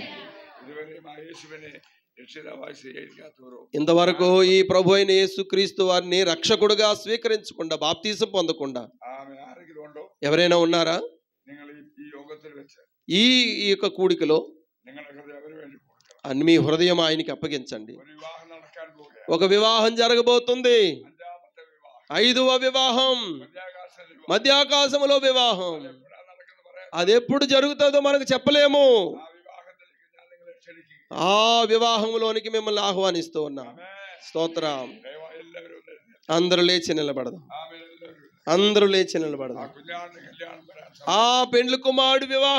ഇതുവരെയും ആ യേശുവിനെ രക്ഷിതാവായി സ്വീകരിക്കാത്തവരോ, ఇంతవరకు ఈ ప్రభు అయిన యేసుక్రీస్తు వారిని రక్షకుడుగా స్వీకరించకుండా, బాప్తీసం పొందకుండా ആമേൻ, ആരെങ്കിലും ഉണ്ടോ? ఎవరైనా ఉన్నారా? നിങ്ങൾ ഈ യോഗത്തിൽ വെച്ച് ఈ యొక్క కూడికలో നിങ്ങളുടെ ഹൃദയം അവന് വേണ്ടി കൊടുക്കണം. అన్ని మీ హృదయం ఆయనకి అప్పగించండి. ഒരു വിവാഹം നടക്കാൻ പോവുകയാണ്. ఒక వివాహం జరగబోతుంది. അഞ്ചാമത്തെ വിവാഹം, 5వ వివాహం, മധ്യാകാശ വിവാഹം. మధ్యాకాశములో వివాహం. എപ്പോഴാ നടക്കുന്നത് പറയാം. అది ఎప్పుడు జరుగుతుందో మనకు చెప్పలేము. ആ വിവാഹത്തിലേക്ക് ഞാൻ നിങ്ങളെ ക്ഷണിക്കുക. ఆ వివాహంలోనికి మిమ్మల్ని ఆహ్వానిస్తూ ఉన్నాం. ആമേൻ. స్తోత్రం. ദയവായി എല്ലാവരും ഒന്ന് എഴുന്നേൽക്കുക. అందరూ లేచి నిలబడదాం. ആമേൻ. എല്ലാവരും అందరూ లేచి ആ నిలబడదాం. കുഞ്ഞാടിന് കല്യാണം വരാൻ ఆ పెండ్లి కుమారుడు వివాహం